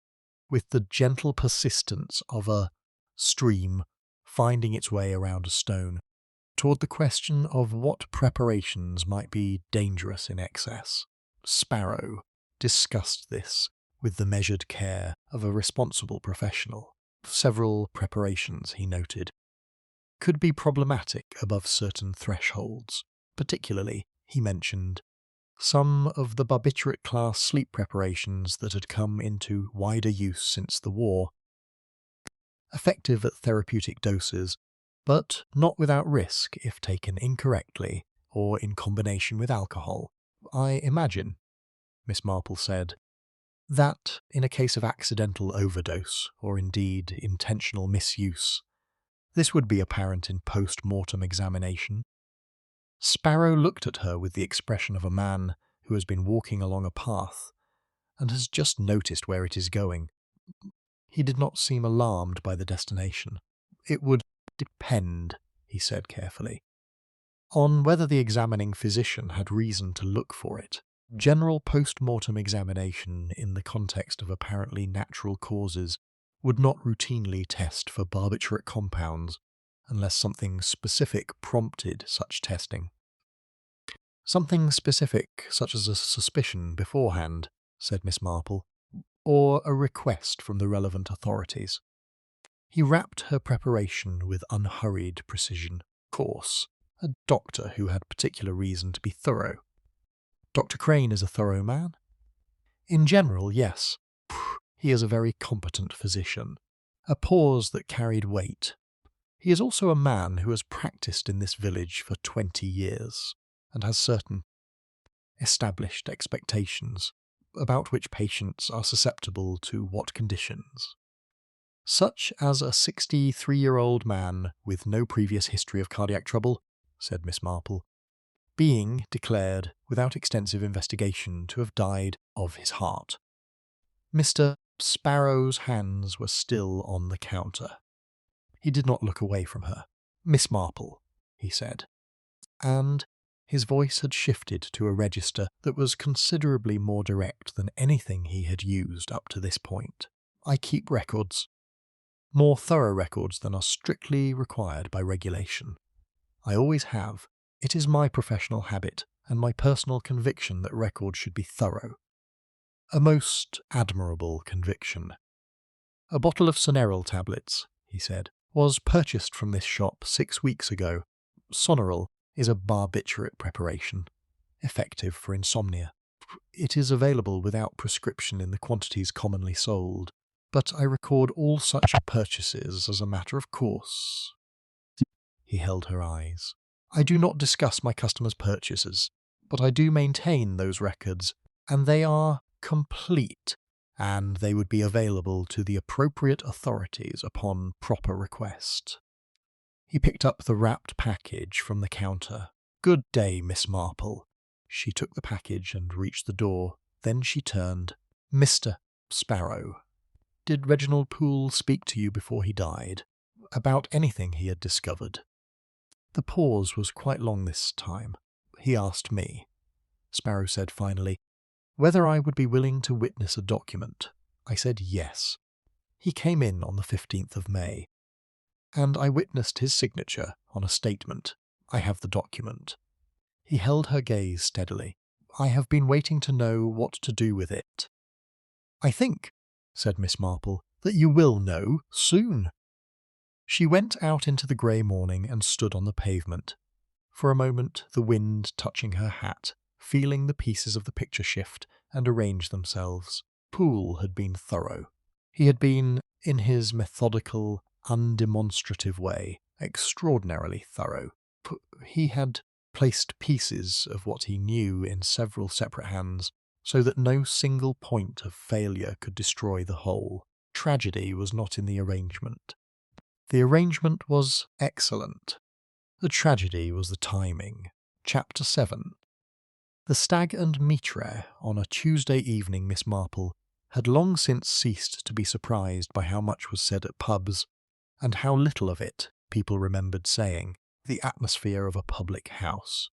with the gentle persistence of a stream finding its way around a stone, toward the question of what preparations might be dangerous in excess. Sparrow discussed this with the measured care of a responsible professional. Several preparations, he noted, could be problematic above certain thresholds. Particularly, he mentioned, some of the barbiturate-class sleep preparations that had come into wider use since the war. Effective at therapeutic doses, but not without risk if taken incorrectly or in combination with alcohol. I imagine, Miss Marple said, that in a case of accidental overdose, or indeed intentional misuse, this would be apparent in post-mortem examination. Sparrow looked at her with the expression of a man who has been walking along a path and has just noticed where it is going. He did not seem alarmed by the destination. It would depend, he said carefully, on whether the examining physician had reason to look for it. General post-mortem examination in the context of apparently natural causes would not routinely test for barbiturate compounds unless something specific prompted such testing. Something specific, such as a suspicion beforehand, said Miss Marple, or a request from the relevant authorities. He wrapped her preparation with unhurried precision. Of course, a doctor who had particular reason to be thorough. Dr. Crane is a thorough man? In general, yes. He is a very competent physician. A pause that carried weight. He is also a man who has practised in this village for 20 years, and has certain established expectations about which patients are susceptible to what conditions. Such as a 63-year-old man with no previous history of cardiac trouble, said Miss Marple. being declared without extensive investigation to have died of his heart. Mr. Sparrow's hands were still on the counter. He did not look away from her. "Miss Marple," he said, and his voice had shifted to a register that was considerably more direct than anything he had used up to this point. "I keep records. More thorough records than are strictly required by regulation. I always have. It is my professional habit and my personal conviction that records should be thorough. A most admirable conviction. A bottle of Soneril tablets," he said, "was purchased from this shop 6 weeks ago. Soneril is a barbiturate preparation, effective for insomnia. It is available without prescription in the quantities commonly sold, but I record all such purchases as a matter of course." He held her eyes. "I do not discuss my customers' purchases, but I do maintain those records, and they are complete, and they would be available to the appropriate authorities upon proper request." He picked up the wrapped package from the counter. "Good day, Miss Marple." She took the package and reached the door. Then she turned. "Mr. Sparrow, did Reginald Poole speak to you before he died? About anything he had discovered?" The pause was quite long this time. "He asked me," Sparrow said finally, "whether I would be willing to witness a document. I said yes. He came in on the 15th of May, and I witnessed his signature on a statement. I have the document." He held her gaze steadily. "I have been waiting to know what to do with it." "I think," said Miss Marple, "that you will know soon." She went out into the grey morning and stood on the pavement. For a moment the wind touching her hat, feeling the pieces of the picture shift and arrange themselves. Poole had been thorough. He had been, in his methodical, undemonstrative way, extraordinarily thorough. He had placed pieces of what he knew in several separate hands, so that no single point of failure could destroy the whole. Tragedy was not in the arrangement. The arrangement was excellent. The tragedy was the timing. Chapter 7. The Stag and Mitre on a Tuesday evening, Miss Marple had long since ceased to be surprised by how much was said at pubs, and how little of it people remembered saying. The atmosphere of a public house.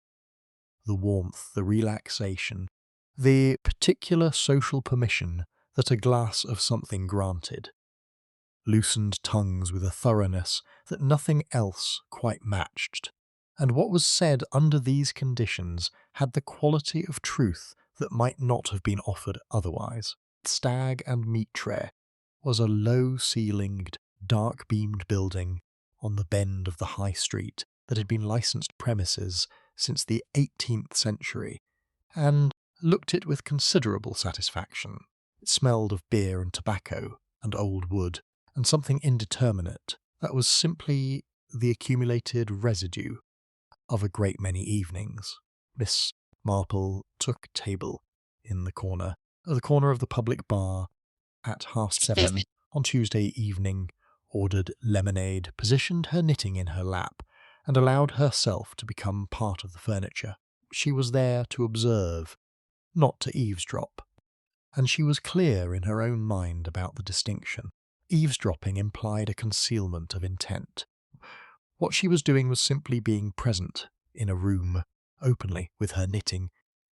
The warmth, the relaxation, the particular social permission that a glass of something granted. Loosened tongues with a thoroughness that nothing else quite matched, and what was said under these conditions had the quality of truth that might not have been offered otherwise. Stag and Mitre was a low-ceilinged, dark-beamed building on the bend of the High Street that had been licensed premises since the 18th century, and looked it with considerable satisfaction. It smelled of beer and tobacco and old wood, and something indeterminate that was simply the accumulated residue of a great many evenings. Miss Marple took table in the corner of the public bar at 7:30 on Tuesday evening, ordered lemonade, positioned her knitting in her lap, and allowed herself to become part of the furniture. She was there to observe, not to eavesdrop, and she was clear in her own mind about the distinction. Eavesdropping implied a concealment of intent. What she was doing was simply being present in a room, openly, with her knitting,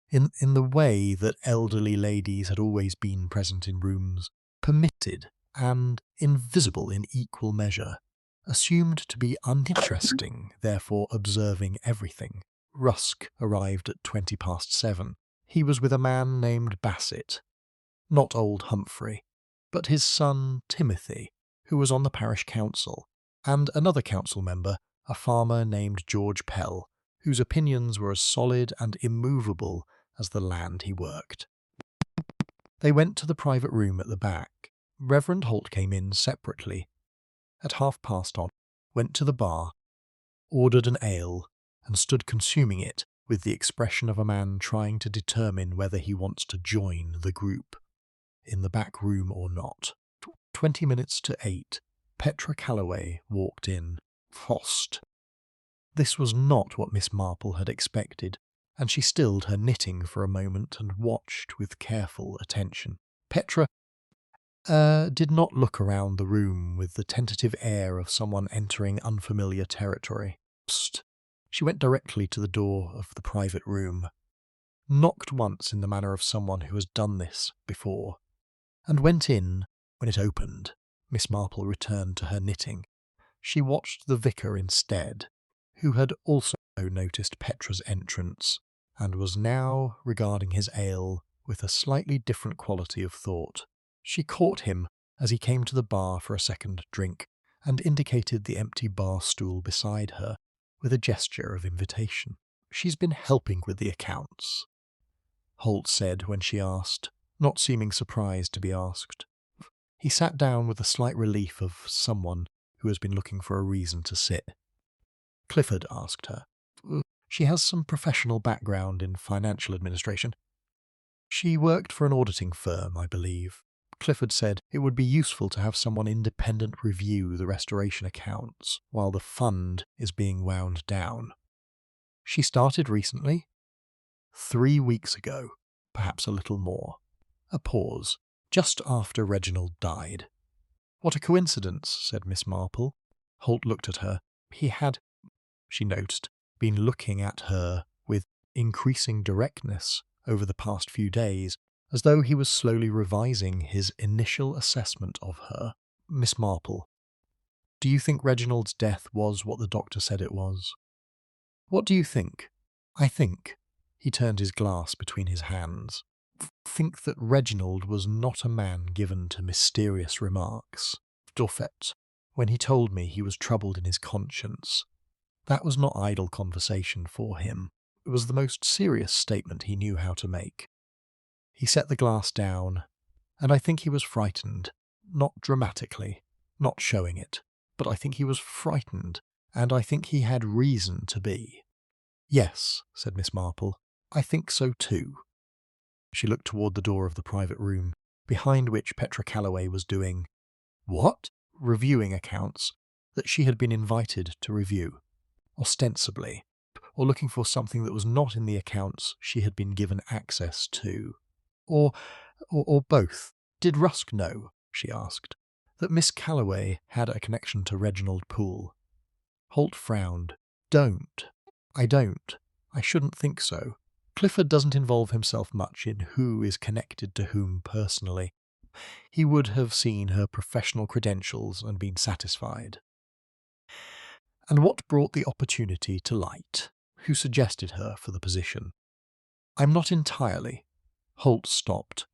in the way that elderly ladies had always been present in rooms, permitted and invisible in equal measure, assumed to be uninteresting, therefore observing everything. Rusk arrived at 7:20. He was with a man named Bassett, not old Humphrey, but his son Timothy, who was on the parish council, and another council member, a farmer named George Pell, whose opinions were as solid and immovable as the land he worked. They went to the private room at the back. Reverend Holt came in separately. At 1:30, went to the bar, ordered an ale, and stood consuming it with the expression of a man trying to determine whether he wants to join the group in the back room or not. 20 minutes to 8, Petra Calloway walked in. Frost. This was not what Miss Marple had expected. and she stilled her knitting for a moment and watched with careful attention. Petra did not look around the room with the tentative air of someone entering unfamiliar territory. Psst. She went directly to the door of the private room, knocked once in the manner of someone who has done this before, and went in. When it opened, Miss Marple returned to her knitting. She watched the vicar instead, who had also noticed Petra's entrance, and was now regarding his ale with a slightly different quality of thought. She caught him as he came to the bar for a second drink, and indicated the empty bar stool beside her with a gesture of invitation. "She's been helping with the accounts," Holt said when she asked, not seeming surprised to be asked. He sat down with the slight relief of someone who has been looking for a reason to sit. Clifford asked her. "She has some professional background in financial administration. She worked for an auditing firm, I believe." Clifford said it would be useful to have someone independent review the restoration accounts while the fund is being wound down. "She started recently?" 3 weeks ago, perhaps a little more. A pause, just after Reginald died. "What a coincidence," said Miss Marple. Holt looked at her. He had, she noticed, been looking at her with increasing directness over the past few days, as though he was slowly revising his initial assessment of her. "Miss Marple, do you think Reginald's death was what the doctor said it was?" "What do you think?" "I think," he turned his glass between his hands, "think that Reginald was not a man given to mysterious remarks. Dorfet, when he told me he was troubled in his conscience, that was not idle conversation for him. It was the most serious statement he knew how to make. He set the glass down, and I think he was frightened, not dramatically, not showing it, but I think he was frightened, and I think he had reason to be." "Yes," said Miss Marple, "I think so too." She looked toward the door of the private room, behind which Petra Calloway was doing what? Reviewing accounts that she had been invited to review, ostensibly, or looking for something that was not in the accounts she had been given access to. Or both. "Did Rusk know," she asked, "that Miss Calloway had a connection to Reginald Poole?" Holt frowned. I don't. I shouldn't think so. Clifford doesn't involve himself much in who is connected to whom personally. He would have seen her professional credentials and been satisfied." "And what brought the opportunity to light? Who suggested her for the position?" "I'm not entirely." Holt stopped,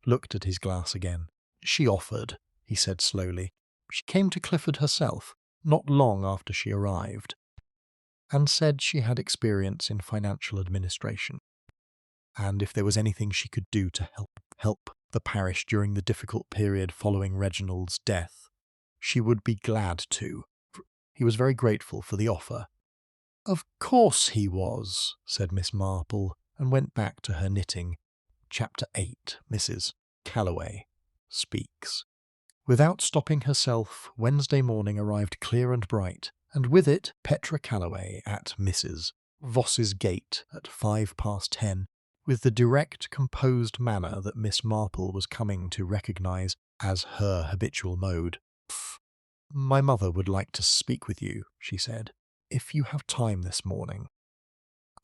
looked at his glass again. "She offered," he said slowly. "She came to Clifford herself, not long after she arrived, and said she had experience in financial administration, and if there was anything she could do to help the parish during the difficult period following Reginald's death, she would be glad to. He was very grateful for the offer." "Of course he was," said Miss Marple, and went back to her knitting. Chapter 8. Mrs. Calloway Speaks. Without stopping herself, Wednesday morning arrived clear and bright, and with it Petra Calloway at Mrs. Voss's gate at 10:05, with the direct, composed manner that Miss Marple was coming to recognise as her habitual mode. "My mother would like to speak with you," she said, "if you have time this morning."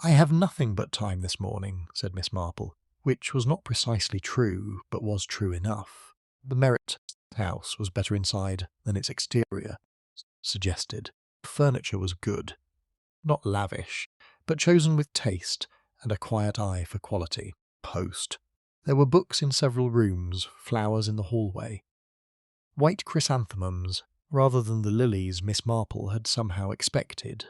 "I have nothing but time this morning," said Miss Marple, which was not precisely true, but was true enough. The Merritt house was better inside than its exterior suggested. The furniture was good, not lavish, but chosen with taste and a quiet eye for quality. Post. There were books in several rooms, flowers in the hallway. White chrysanthemums, rather than the lilies Miss Marple had somehow expected.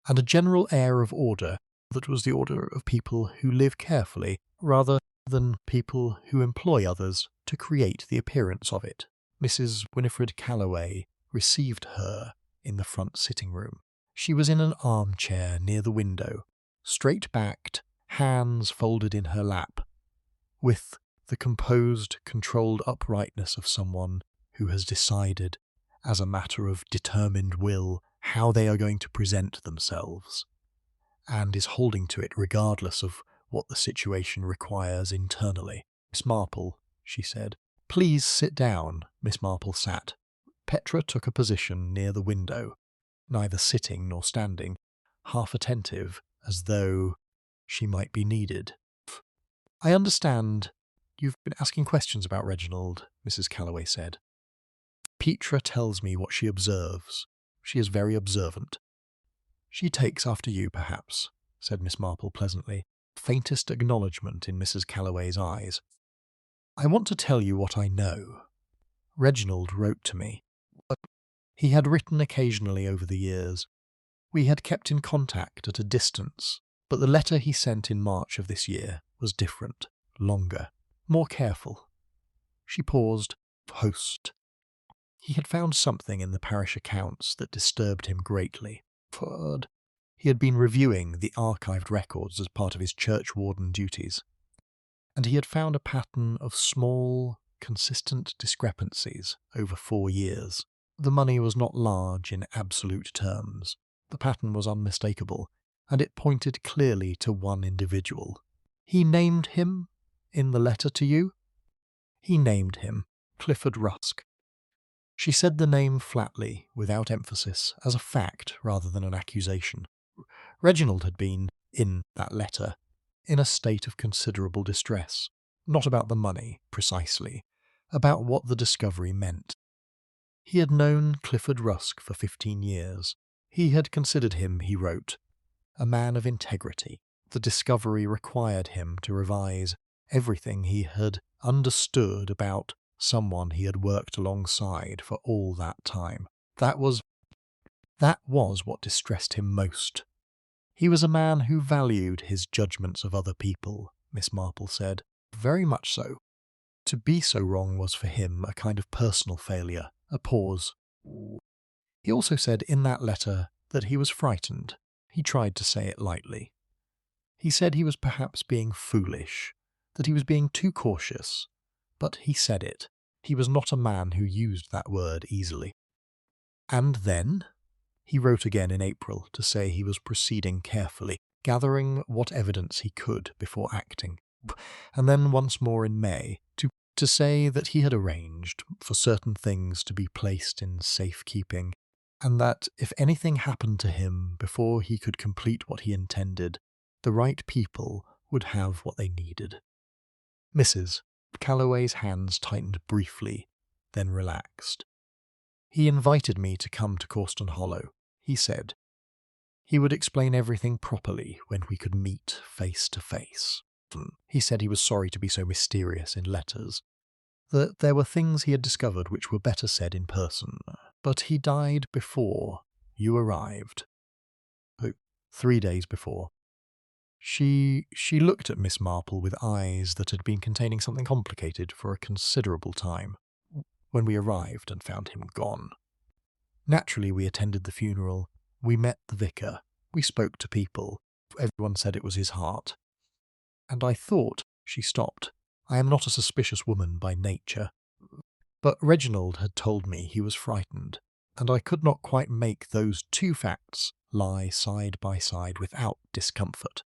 And a general air of order that was the order of people who live carefully, rather than people who employ others to create the appearance of it. Mrs. Winifred Calloway received her in the front sitting-room. She was in an armchair near the window, straight-backed, hands folded in her lap, with the composed, controlled uprightness of someone who has decided, as a matter of determined will, how they are going to present themselves. and is holding to it regardless of what the situation requires internally. Miss Marple, she said. Please sit down. Miss Marple sat. Petra took a position near the window, neither sitting nor standing, half attentive, as though she might be needed. I understand you've been asking questions about Reginald, Mrs. Calloway said. Petra tells me what she observes. She is very observant. She takes after you, perhaps, said Miss Marple pleasantly, faintest acknowledgment in Mrs. Calloway's eyes. I want to tell you what I know. Reginald wrote to me. He had written occasionally over the years. We had kept in contact at a distance, but the letter he sent in March of this year was different, longer, more careful. She paused. Post. He had found something in the parish accounts that disturbed him greatly. He had been reviewing the archived records as part of his churchwarden duties, and he had found a pattern of small, consistent discrepancies over 4 years. The money was not large in absolute terms. The pattern was unmistakable, and it pointed clearly to one individual. He named him in the letter to you? He named him, Clifford Rusk. She said the name flatly, without emphasis, as a fact rather than an accusation. Reginald had been, in that letter, in a state of considerable distress, not about the money, precisely, about what the discovery meant. He had known Clifford Rusk for 15 years. He had considered him, he wrote, a man of integrity. The discovery required him to revise everything he had understood about someone he had worked alongside for all that time. That was what distressed him most. He was a man who valued his judgments of other people, Miss Marple said. Very much so. To be so wrong was for him a kind of personal failure. A pause. He also said in that letter that he was frightened. He tried to say it lightly. He said he was perhaps being foolish, that he was being too cautious, but he said it. He was not a man who used that word easily. And then? He wrote again in April to say he was proceeding carefully, gathering what evidence he could before acting, and then once more in May to say that he had arranged for certain things to be placed in safekeeping, and that if anything happened to him before he could complete what he intended, the right people would have what they needed. Mrs. Calloway's hands tightened briefly, then relaxed. He invited me to come to Causton Hollow, he said. He would explain everything properly when we could meet face to face. He said he was sorry to be so mysterious in letters, that there were things he had discovered which were better said in person. But he died before you arrived. 3 days before. She looked at Miss Marple with eyes that had been containing something complicated for a considerable time, when we arrived and found him gone. Naturally, we attended the funeral. We met the vicar. We spoke to people. Everyone said it was his heart. And I thought, she stopped, I am not a suspicious woman by nature. But Reginald had told me he was frightened, and I could not quite make those two facts lie side by side without discomfort.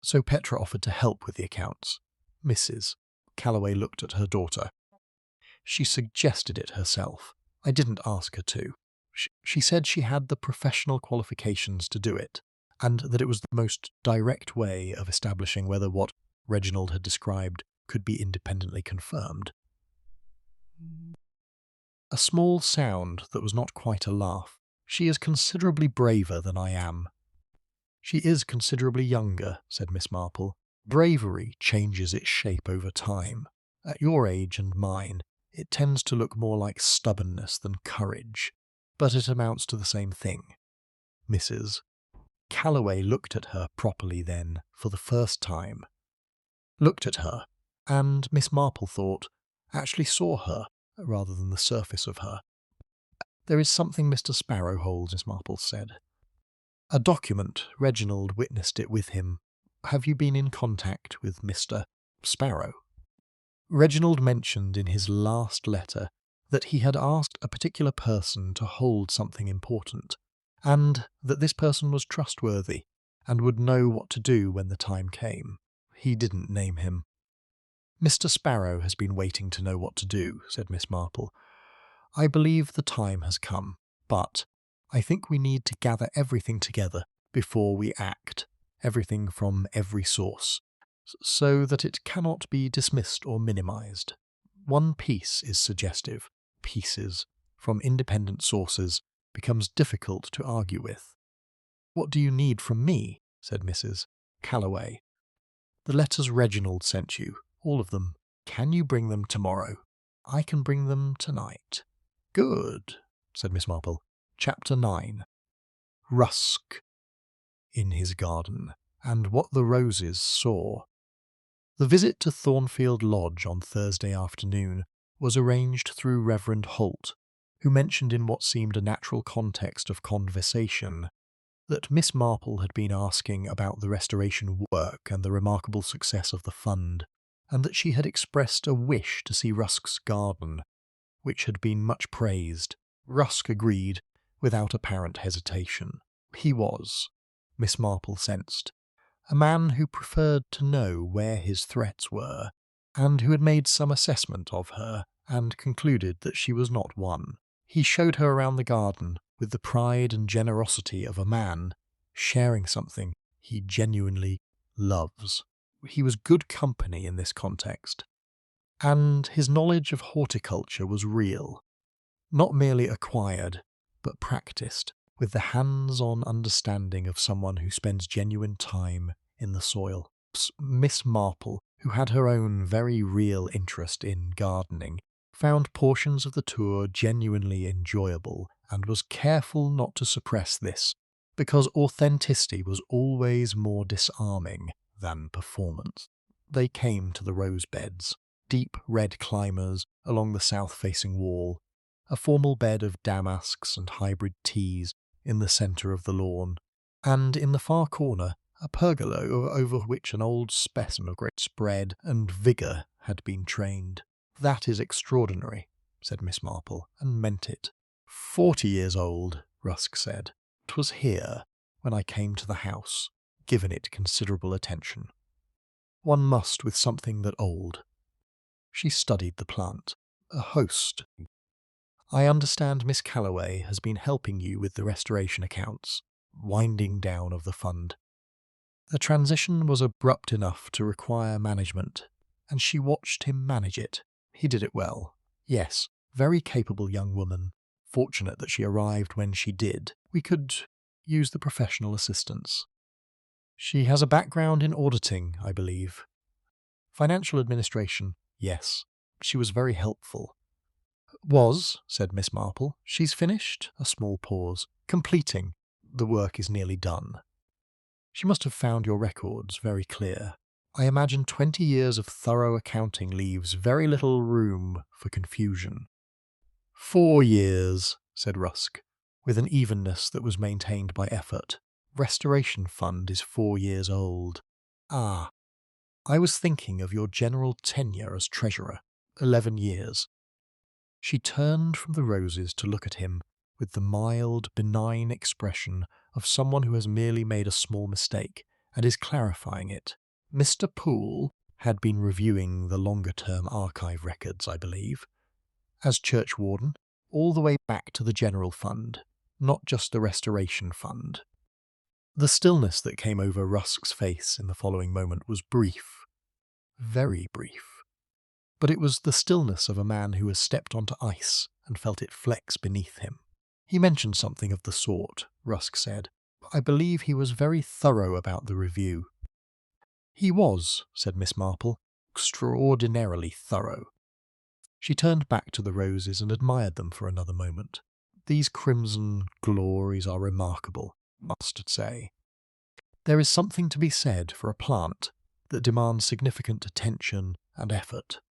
So Petra offered to help with the accounts. Mrs. Calloway looked at her daughter. She suggested it herself. I didn't ask her to. She said she had the professional qualifications to do it, and that it was the most direct way of establishing whether what Reginald had described could be independently confirmed. A small sound that was not quite a laugh. She is considerably braver than I am. She is considerably younger, said Miss Marple. Bravery changes its shape over time. At your age and mine, it tends to look more like stubbornness than courage, but it amounts to the same thing. Mrs. Calloway looked at her properly then, for the first time. Looked at her, and Miss Marple thought, actually saw her, rather than the surface of her. There is something Mr. Sparrow holds, Miss Marple said. A document. Reginald witnessed it with him. Have you been in contact with Mr. Sparrow? Reginald mentioned in his last letter that he had asked a particular person to hold something important, and that this person was trustworthy, and would know what to do when the time came. He didn't name him. "Mr. Sparrow has been waiting to know what to do," said Miss Marple. "I believe the time has come, but I think we need to gather everything together before we act, everything from every source, so that it cannot be dismissed or minimized. One piece is suggestive. Pieces, from independent sources, becomes difficult to argue with." "What do you need from me?" said Mrs. Calloway. "The letters Reginald sent you, all of them. Can you bring them tomorrow?" "I can bring them tonight." "Good," said Miss Marple. Chapter 9. Rusk in his garden, and what the roses saw. The visit to Thornfield Lodge on Thursday afternoon was arranged through Reverend Holt, who mentioned in what seemed a natural context of conversation that Miss Marple had been asking about the restoration work and the remarkable success of the fund, and that she had expressed a wish to see Rusk's garden, which had been much praised. Rusk agreed without apparent hesitation. He was, Miss Marple sensed, a man who preferred to know where his threats were, and who had made some assessment of her and concluded that she was not one. He showed her around the garden with the pride and generosity of a man sharing something he genuinely loves. He was good company in this context, and his knowledge of horticulture was real, not merely acquired, but practiced, with the hands-on understanding of someone who spends genuine time in the soil. Miss Marple, who had her own very real interest in gardening, found portions of the tour genuinely enjoyable and was careful not to suppress this, because authenticity was always more disarming than performance. They came to the rose beds, deep red climbers along the south-facing wall, a formal bed of damasks and hybrid teas in the centre of the lawn, and in the far corner a pergola over which an old specimen of great spread and vigour had been trained. "That is extraordinary," said Miss Marple, and meant it. 40 years old, Rusk said. "'Twas here, when I came to the house, given it considerable attention. One must with something that old." She studied the plant. "A host. I understand Miss Calloway has been helping you with the restoration accounts, winding down of the fund." The transition was abrupt enough to require management, and she watched him manage it. He did it well. Yes, very capable young woman. Fortunate that she arrived when she did. We could use the professional assistance. She has a background in auditing, I believe. Financial administration, yes. She was very helpful. "Was," said Miss Marple. "She's finished?" A small pause. "Completing. The work is nearly done." "She must have found your records very clear. I imagine 20 years of thorough accounting leaves very little room for confusion." 4 years, said Rusk, with an evenness that was maintained by effort. "Restoration Fund is 4 years old." "Ah, I was thinking of your general tenure as treasurer. 11 years. She turned from the roses to look at him with the mild, benign expression of someone who has merely made a small mistake and is clarifying it. "Mr. Poole had been reviewing the longer-term archive records, I believe, as churchwarden, all the way back to the general fund, not just the restoration fund." The stillness that came over Rusk's face in the following moment was brief, very brief. But it was the stillness of a man who has stepped onto ice and felt it flex beneath him. "He mentioned something of the sort," Rusk said. "I believe he was very thorough about the review." "He was," said Miss Marple, "extraordinarily thorough." She turned back to the roses and admired them for another moment. "These crimson glories are remarkable, I must say. There is something to be said for a plant that demands significant attention and effort.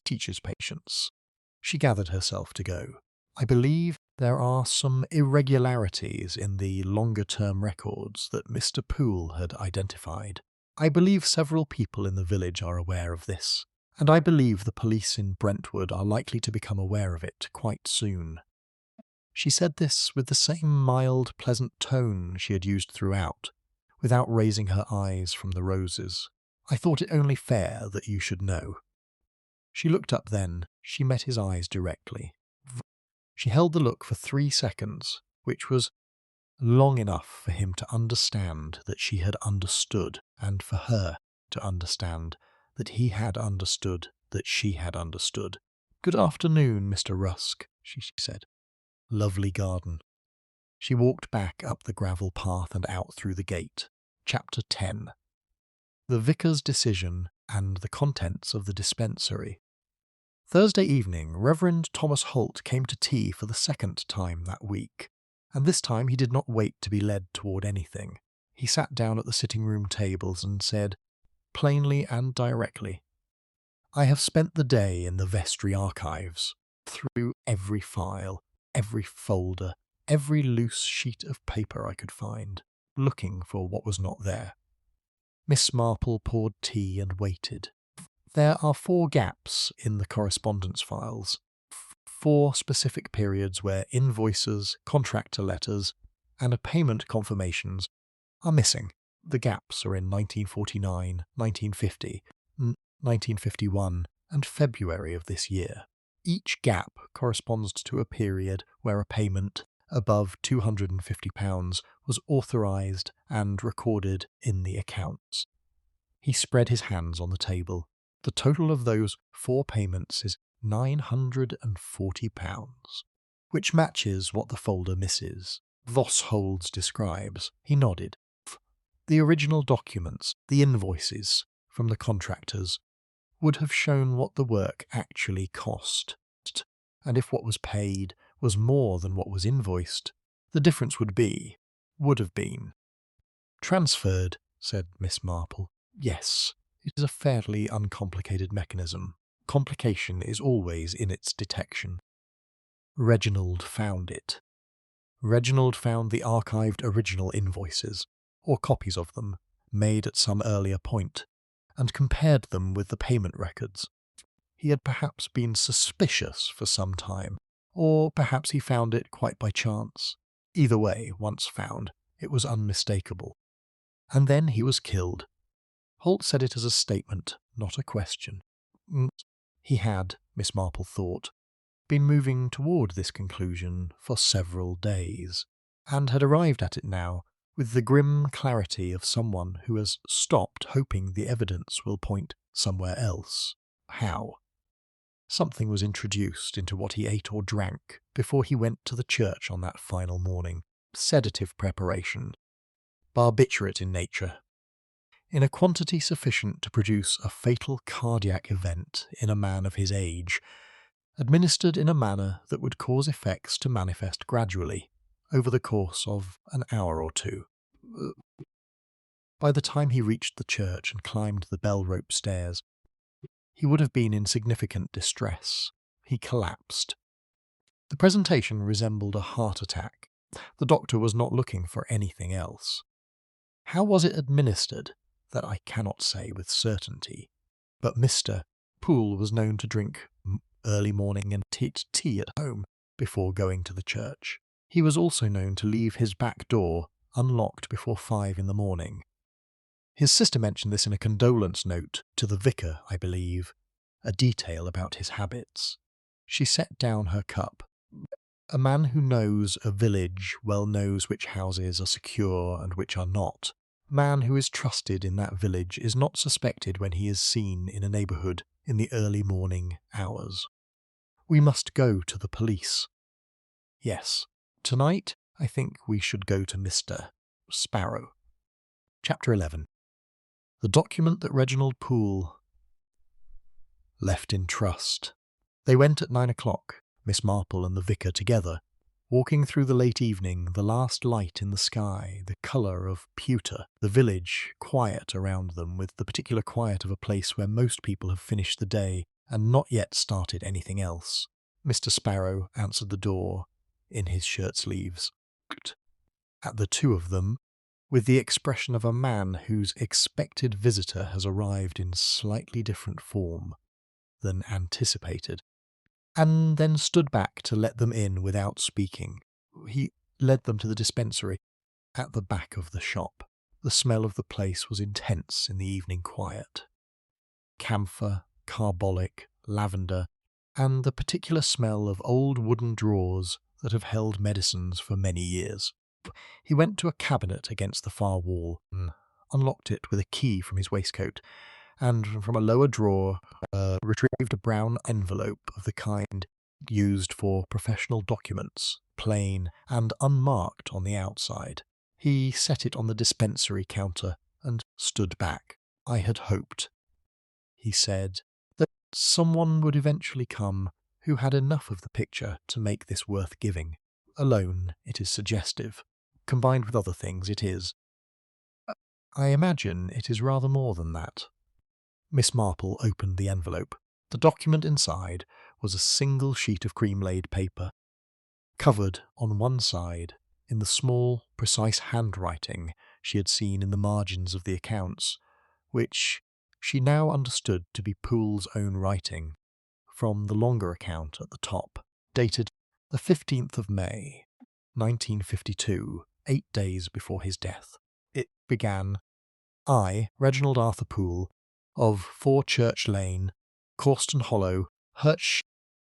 Teaches patience." She gathered herself to go. "I believe there are some irregularities in the longer-term records that Mr. Poole had identified. I believe several people in the village are aware of this, and I believe the police in Brentwood are likely to become aware of it quite soon." She said this with the same mild, pleasant tone she had used throughout, without raising her eyes from the roses. "I thought it only fair that you should know." She looked up then. She met his eyes directly. She held the look for 3 seconds, which was long enough for him to understand that she had understood, and for her to understand that he had understood that she had understood. "Good afternoon, Mr. Rusk," she said. "Lovely garden." She walked back up the gravel path and out through the gate. Chapter 10. The vicar's decision and the contents of the dispensary. Thursday evening, Reverend Thomas Holt came to tea for the second time that week, and this time he did not wait to be led toward anything. He sat down at the sitting-room tables and said, plainly and directly, "I have spent the day in the vestry archives, through every file, every folder, every loose sheet of paper I could find, looking for what was not there." Miss Marple poured tea and waited. There are 4 gaps in the correspondence files, 4 specific periods where invoices, contractor letters, and payment confirmations are missing. The gaps are in 1949, 1950, 1951, and February of this year. Each gap corresponds to a period where a payment above £250 was authorised and recorded in the accounts. He spread his hands on the table. The total of those 4 payments is £940, which matches what the folder misses. Vosholds describes. He nodded. The original documents, the invoices from the contractors, would have shown what the work actually cost, and if what was paid was more than what was invoiced, the difference would have been. "Transferred," said Miss Marple. "Yes, it is a fairly uncomplicated mechanism. Complication is always in its detection." Reginald found it. Reginald found the archived original invoices, or copies of them, made at some earlier point, and compared them with the payment records. He had perhaps been suspicious for some time, or perhaps he found it quite by chance. Either way, once found, it was unmistakable. And then he was killed. Holt said it as a statement, not a question. He had, Miss Marple thought, been moving toward this conclusion for several days, and had arrived at it now with the grim clarity of someone who has stopped hoping the evidence will point somewhere else. How? Something was introduced into what he ate or drank before he went to the church on that final morning. Sedative preparation. Barbiturate in nature. In a quantity sufficient to produce a fatal cardiac event in a man of his age, administered in a manner that would cause effects to manifest gradually, over the course of an hour or 2. By the time he reached the church and climbed the bell-rope stairs, he would have been in significant distress. He collapsed. The presentation resembled a heart attack. The doctor was not looking for anything else. How was it administered? That I cannot say with certainty. But Mr. Poole was known to drink early morning and tea at home before going to the church. He was also known to leave his back door unlocked before 5 in the morning. His sister mentioned this in a condolence note to the vicar, I believe, a detail about his habits. She set down her cup. A man who knows a village well knows which houses are secure and which are not. A man who is trusted in that village is not suspected when he is seen in a neighbourhood in the early morning hours. We must go to the police. Yes, tonight I think we should go to Mr. Sparrow. Chapter 11. The document that Reginald Poole left in trust. They went at 9 o'clock, Miss Marple and the vicar together, walking through the late evening, the last light in the sky, the colour of pewter, the village quiet around them with the particular quiet of a place where most people have finished the day and not yet started anything else. Mr. Sparrow answered the door in his shirt sleeves, at the 2 of them, with the expression of a man whose expected visitor has arrived in slightly different form than anticipated, and then stood back to let them in without speaking. He led them to the dispensary at the back of the shop. The smell of the place was intense in the evening quiet. Camphor, carbolic, lavender, and the particular smell of old wooden drawers that have held medicines for many years. He went to a cabinet against the far wall, unlocked it with a key from his waistcoat, and from a lower drawer retrieved a brown envelope of the kind used for professional documents, plain and unmarked on the outside. He set it on the dispensary counter and stood back. I had hoped, he said, that someone would eventually come who had enough of the picture to make this worth giving. Alone, it is suggestive. Combined with other things, it is. I imagine it is rather more than that. Miss Marple opened the envelope. The document inside was a single sheet of cream-laid paper, covered on one side in the small, precise handwriting she had seen in the margins of the accounts, which she now understood to be Poole's own writing, from the longer account at the top, dated the 15th of May, 1952, 8 days before his death. It began, I, Reginald Arthur Poole, of 4 Church Lane, Causton Hollow,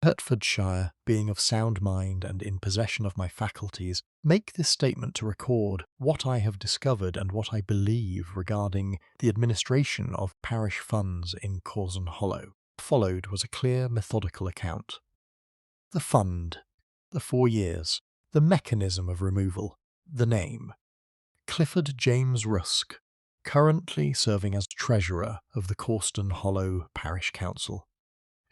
Hertfordshire, being of sound mind and in possession of my faculties, make this statement to record what I have discovered and what I believe regarding the administration of parish funds in Causton Hollow. Followed was a clear, methodical account. The fund, the 4 years, the mechanism of removal, the name. Clifford James Rusk, currently serving as Treasurer of the Causton Hollow Parish Council,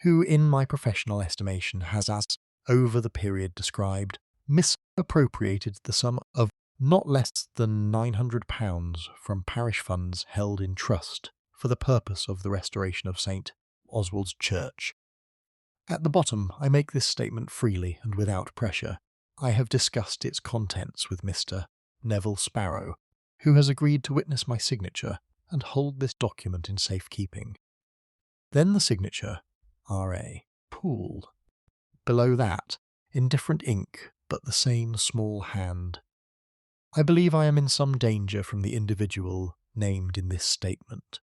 who in my professional estimation has, as over the period described, misappropriated the sum of not less than £900 from parish funds held in trust for the purpose of the restoration of St. Oswald's Church. At the bottom I make this statement freely and without pressure. I have discussed its contents with Mr. Neville Sparrow, who has agreed to witness my signature and hold this document in safekeeping. Then the signature, R.A. Poole. Below that, in different ink, but the same small hand. I believe I am in some danger from the individual named in this statement.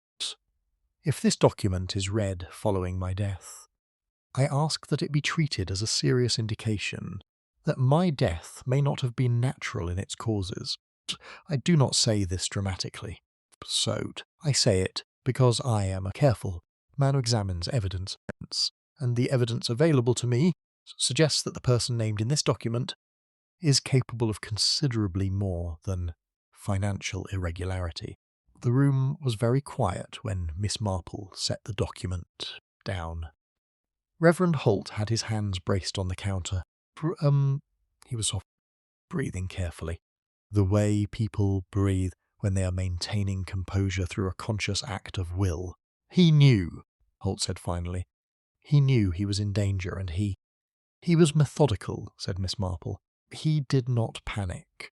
If this document is read following my death, I ask that it be treated as a serious indication that my death may not have been natural in its causes. I do not say this dramatically. I say it because I am a careful man who examines evidence, and the evidence available to me suggests that the person named in this document is capable of considerably more than financial irregularity. The room was very quiet when Miss Marple set the document down. Reverend Holt had his hands braced on the counter. He was soft, breathing carefully, the way people breathe when they are maintaining composure through a conscious act of will. He knew, Holt said finally. He knew he was in danger, and he was methodical, said Miss Marple. He did not panic.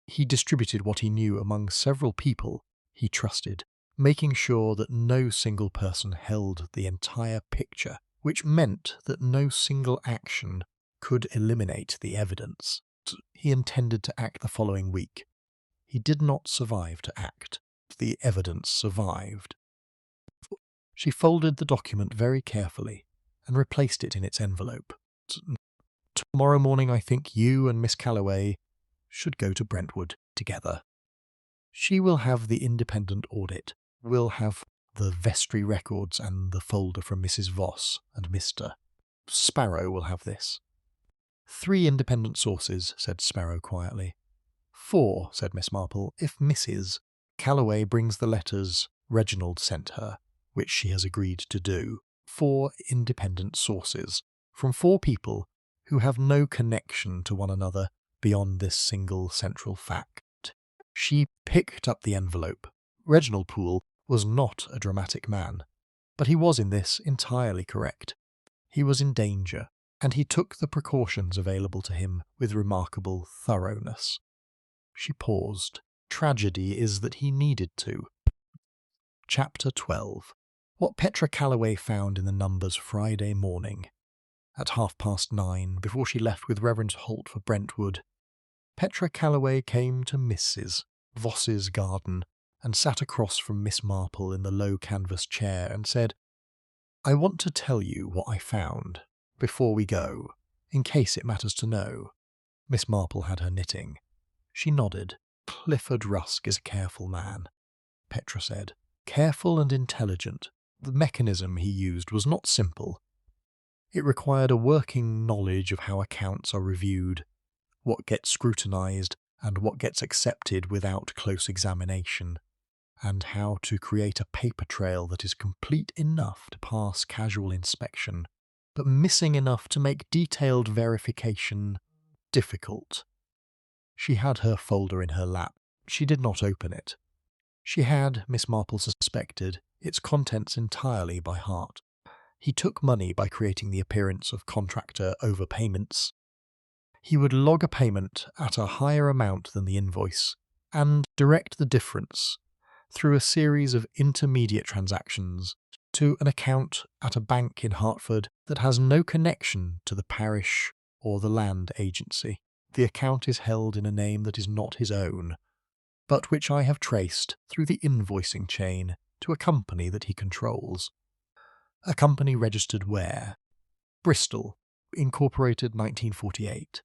He distributed what he knew among several people he trusted, making sure that no single person held the entire picture, which meant that no single action could eliminate the evidence. He intended to act the following week. He did not survive to act. The evidence survived. She folded the document very carefully and replaced it in its envelope. Tomorrow morning I think you and Miss Calloway should go to Brentwood together. She will have the independent audit. We'll have the vestry records and the folder from Mrs. Voss and Mr. Sparrow will have this. 3 independent sources, said Sparrow quietly. 4, said Miss Marple, if Mrs. Calloway brings the letters Reginald sent her, which she has agreed to do. 4 independent sources, from 4 people who have no connection to one another beyond this single central fact. She picked up the envelope. Reginald Poole was not a dramatic man, but he was in this entirely correct. He was in danger, and he took the precautions available to him with remarkable thoroughness. She paused. Tragedy is that he needed to. Chapter 12. What Petra Calloway found in the numbers Friday morning. At 9:30, before she left with Reverend Holt for Brentwood, Petra Calloway came to Mrs. Voss's garden and sat across from Miss Marple in the low canvas chair and said, "I want to tell you what I found, before we go, in case it matters to know." Miss Marple had her knitting. She nodded. "Clifford Rusk is a careful man," Petra said. "Careful and intelligent. The mechanism he used was not simple. It required a working knowledge of how accounts are reviewed, what gets scrutinised, and what gets accepted without close examination, and how to create a paper trail that is complete enough to pass casual inspection, but missing enough to make detailed verification difficult." She had her folder in her lap. She did not open it. She had, Miss Marple suspected, its contents entirely by heart. He took money by creating the appearance of contractor overpayments. He would log a payment at a higher amount than the invoice, and direct the difference through a series of intermediate transactions to an account at a bank in Hertford that has no connection to the parish or the land agency. The account is held in a name that is not his own, but which I have traced through the invoicing chain to a company that he controls. A company registered where? Bristol, incorporated 1948.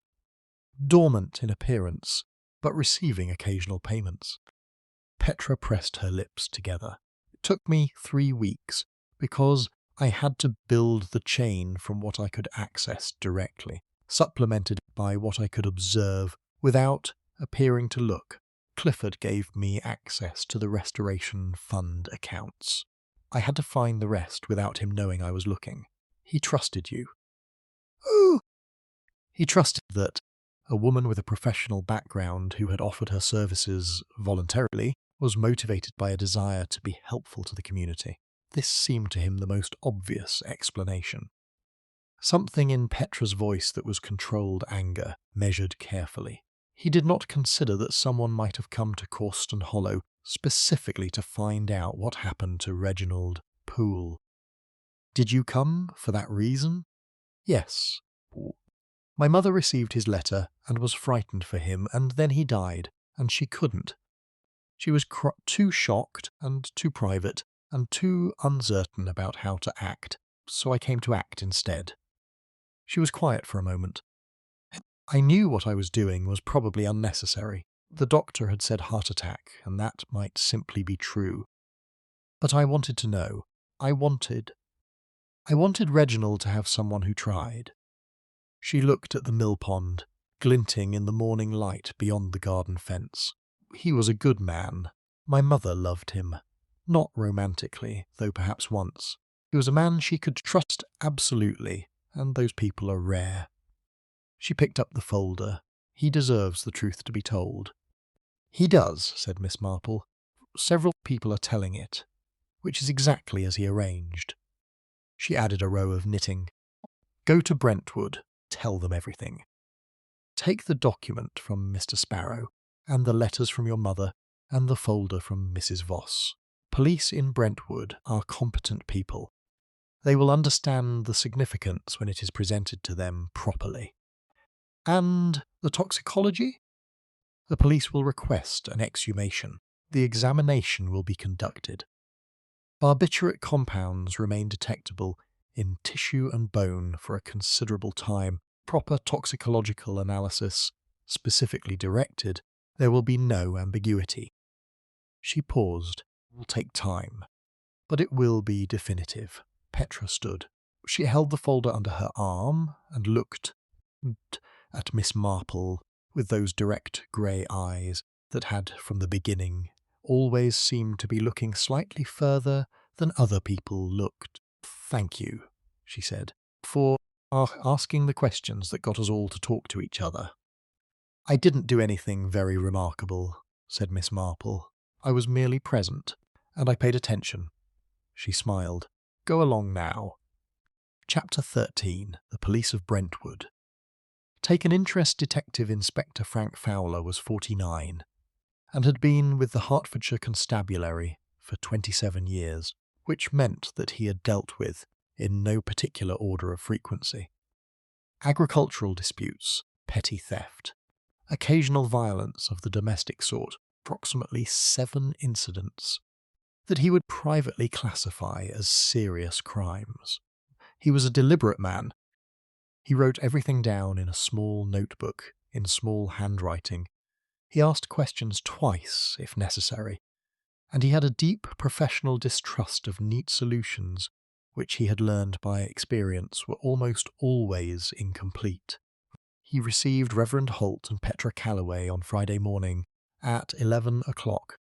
Dormant in appearance, but receiving occasional payments. Petra pressed her lips together. It took me 3 weeks, because I had to build the chain from what I could access directly, supplemented by what I could observe without appearing to look. Clifford gave me access to the Restoration Fund accounts. I had to find the rest without him knowing I was looking. He trusted you. Oh! He trusted that a woman with a professional background who had offered her services voluntarily was motivated by a desire to be helpful to the community. This seemed to him the most obvious explanation. Something in Petra's voice that was controlled anger, measured carefully. He did not consider that someone might have come to Causton Hollow specifically to find out what happened to Reginald Poole. "Did you come for that reason?" "Yes. My mother received his letter and was frightened for him, and then he died, and she couldn't. She was too shocked and too private and too uncertain about how to act, so I came to act instead." She was quiet for a moment. "I knew what I was doing was probably unnecessary. The doctor had said heart attack, and that might simply be true. But I wanted to know. I wanted Reginald to have someone who tried." She looked at the mill pond, glinting in the morning light beyond the garden fence. "He was a good man. My mother loved him. Not romantically, though perhaps once. He was a man she could trust absolutely, and those people are rare." She picked up the folder. "He deserves the truth to be told." "He does," said Miss Marple. "Several people are telling it, which is exactly as he arranged." She added a row of knitting. "Go to Brentwood. Tell them everything. Take the document from Mr. Sparrow, and the letters from your mother, and the folder from Mrs. Voss. Police in Brentwood are competent people. They will understand the significance when it is presented to them properly. And the toxicology? The police will request an exhumation. The examination will be conducted. Barbiturate compounds remain detectable in tissue and bone for a considerable time. Proper toxicological analysis, specifically directed, there will be no ambiguity." She paused. "It will take time, but it will be definitive." Petra stood. She held the folder under her arm and looked at Miss Marple with those direct grey eyes that had, from the beginning, always seemed to be looking slightly further than other people looked. "Thank you," she said, "for asking the questions that got us all to talk to each other." "I didn't do anything very remarkable," said Miss Marple. "I was merely present, and I paid attention." She smiled. "Go along now." Chapter 13. The Police of Brentwood. Taken interest Detective Inspector Frank Fowler was 49, and had been with the Hertfordshire Constabulary for 27 years, which meant that he had dealt with, in no particular order of frequency, agricultural disputes, petty theft, occasional violence of the domestic sort, approximately 7 incidents that he would privately classify as serious crimes. He was a deliberate man. He wrote everything down in a small notebook, in small handwriting. He asked questions twice, if necessary, and he had a deep professional distrust of neat solutions, which he had learned by experience were almost always incomplete. He received Reverend Holt and Petra Calloway on Friday morning at 11 o'clock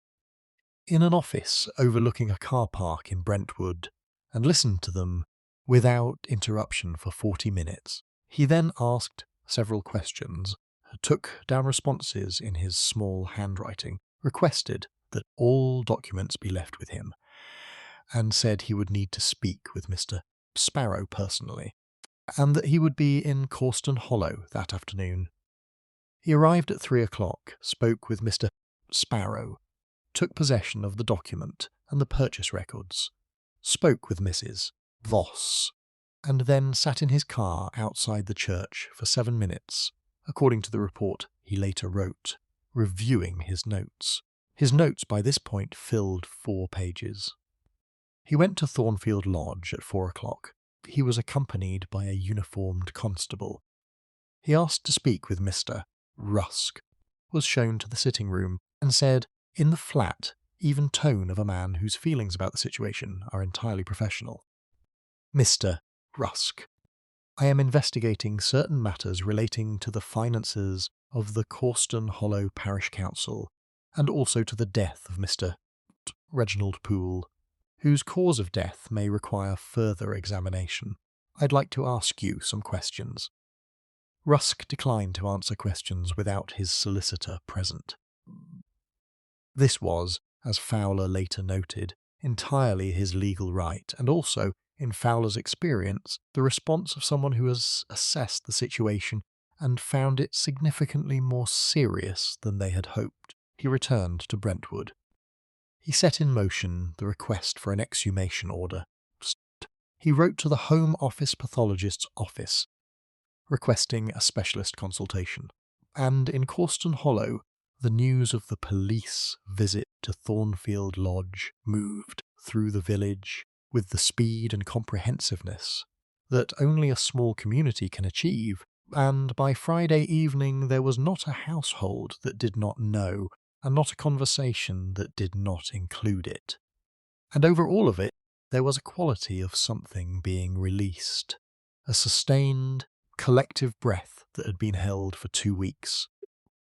in an office overlooking a car park in Brentwood, and listened to them without interruption for 40 minutes. He then asked several questions, took down responses in his small handwriting, requested that all documents be left with him, and said he would need to speak with Mr. Sparrow personally, and that he would be in Causton Hollow that afternoon. He arrived at 3 o'clock, spoke with Mr. Sparrow, took possession of the document and the purchase records, spoke with Mrs. Voss, and then sat in his car outside the church for 7 minutes, according to the report he later wrote, reviewing his notes. His notes by this point filled 4 pages. He went to Thornfield Lodge at 4 o'clock. He was accompanied by a uniformed constable. He asked to speak with Mr. Rusk, was shown to the sitting room, and said, in the flat, even tone of a man whose feelings about the situation are entirely professional, "Mr. Rusk, I am investigating certain matters relating to the finances of the Causton Hollow Parish Council, and also to the death of Mr. Reginald Poole, whose cause of death may require further examination. I'd like to ask you some questions." Rusk declined to answer questions without his solicitor present. This was, as Fowler later noted, entirely his legal right, and also, in Fowler's experience, the response of someone who has assessed the situation and found it significantly more serious than they had hoped. He returned to Brentwood. He set in motion the request for an exhumation order. He wrote to the Home Office pathologist's office, requesting a specialist consultation. And in Causton Hollow, the news of the police visit to Thornfield Lodge moved through the village with the speed and comprehensiveness that only a small community can achieve, and by Friday evening there was not a household that did not know, and not a conversation that did not include it. And over all of it, there was a quality of something being released, a sustained, collective breath that had been held for 2 weeks,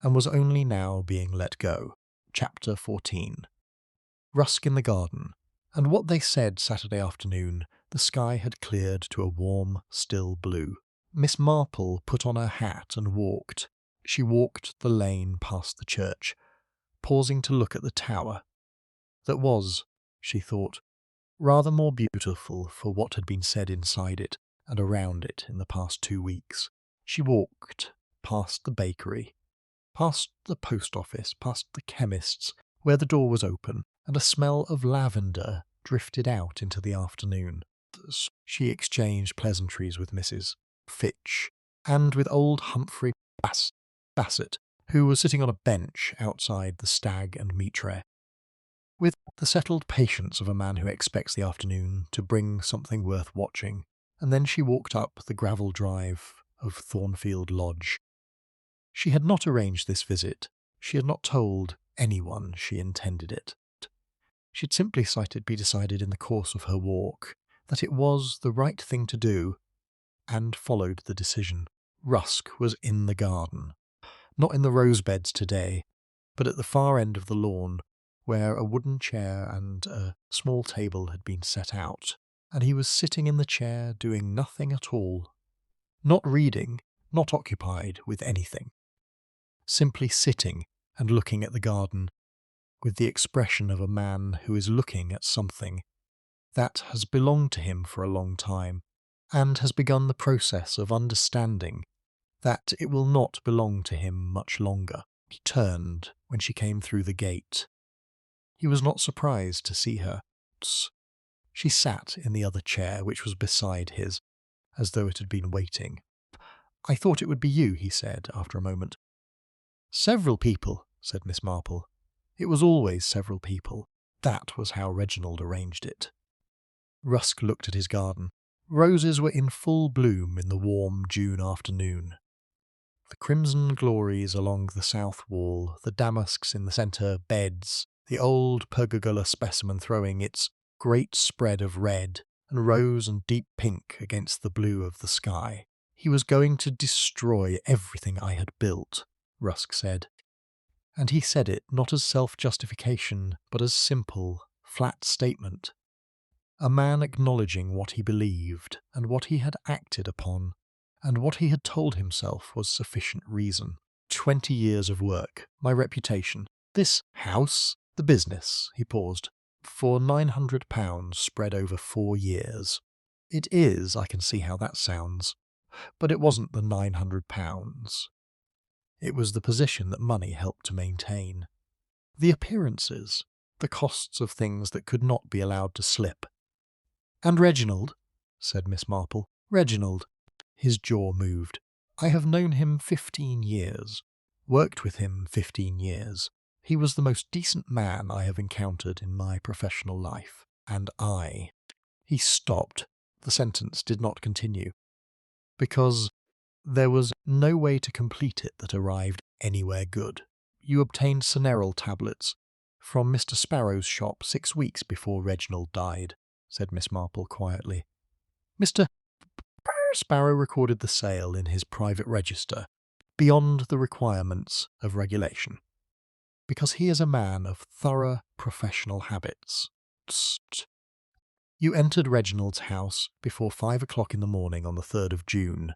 and was only now being let go. Chapter 14. Rusk in the garden, and what they said Saturday afternoon, the sky had cleared to a warm, still blue. Miss Marple put on her hat and walked. She walked the lane past the church, pausing to look at the tower. That was, she thought, rather more beautiful for what had been said inside it and around it in the past 2 weeks. She walked past the bakery, past the post office, past the chemist's, where the door was open, and a smell of lavender drifted out into the afternoon. She exchanged pleasantries with Mrs. Fitch, and with old Humphrey Bassett, who was sitting on a bench outside the Stag and Mitre, with the settled patience of a man who expects the afternoon to bring something worth watching. And then she walked up the gravel drive of Thornfield Lodge. She had not arranged this visit. She had not told anyone she intended it. She had simply decided in the course of her walk that it was the right thing to do, and followed the decision. Rusk was in the garden, not in the rose beds today, but at the far end of the lawn, where a wooden chair and a small table had been set out, and he was sitting in the chair doing nothing at all, not reading, not occupied with anything, simply sitting and looking at the garden with the expression of a man who is looking at something that has belonged to him for a long time, and has begun the process of understanding that it will not belong to him much longer. He turned when she came through the gate. He was not surprised to see her. She sat in the other chair, which was beside his, as though it had been waiting. "I thought it would be you," he said, after a moment. "Several people," said Miss Marple. It was always several people. That was how Reginald arranged it. Rusk looked at his garden. Roses were in full bloom in the warm June afternoon. The crimson glories along the south wall, the damasks in the centre beds, the old pergola specimen throwing its great spread of red and rose and deep pink against the blue of the sky. He was going to destroy everything I had built, Rusk said. And he said it not as self-justification, but as simple, flat statement. A man acknowledging what he believed and what he had acted upon, and what he had told himself was sufficient reason. 20 years of work, my reputation, this house, the business, he paused, for £900 spread over 4 years. It is, I can see how that sounds, but it wasn't the £900. It was the position that money helped to maintain. The appearances, the costs of things that could not be allowed to slip. "And Reginald," said Miss Marple. "Reginald." His jaw moved. "I have known him 15 years. Worked with him 15 years. He was the most decent man I have encountered in my professional life. And I—" He stopped. The sentence did not continue. Because there was no way to complete it that arrived anywhere good. "You obtained Cineral tablets from Mr. Sparrow's shop 6 weeks before Reginald died," said Miss Marple quietly. "Mr. Sparrow recorded the sale in his private register, beyond the requirements of regulation, because he is a man of thorough professional habits. Tst. You entered Reginald's house before 5 o'clock in the morning on the 3rd of June,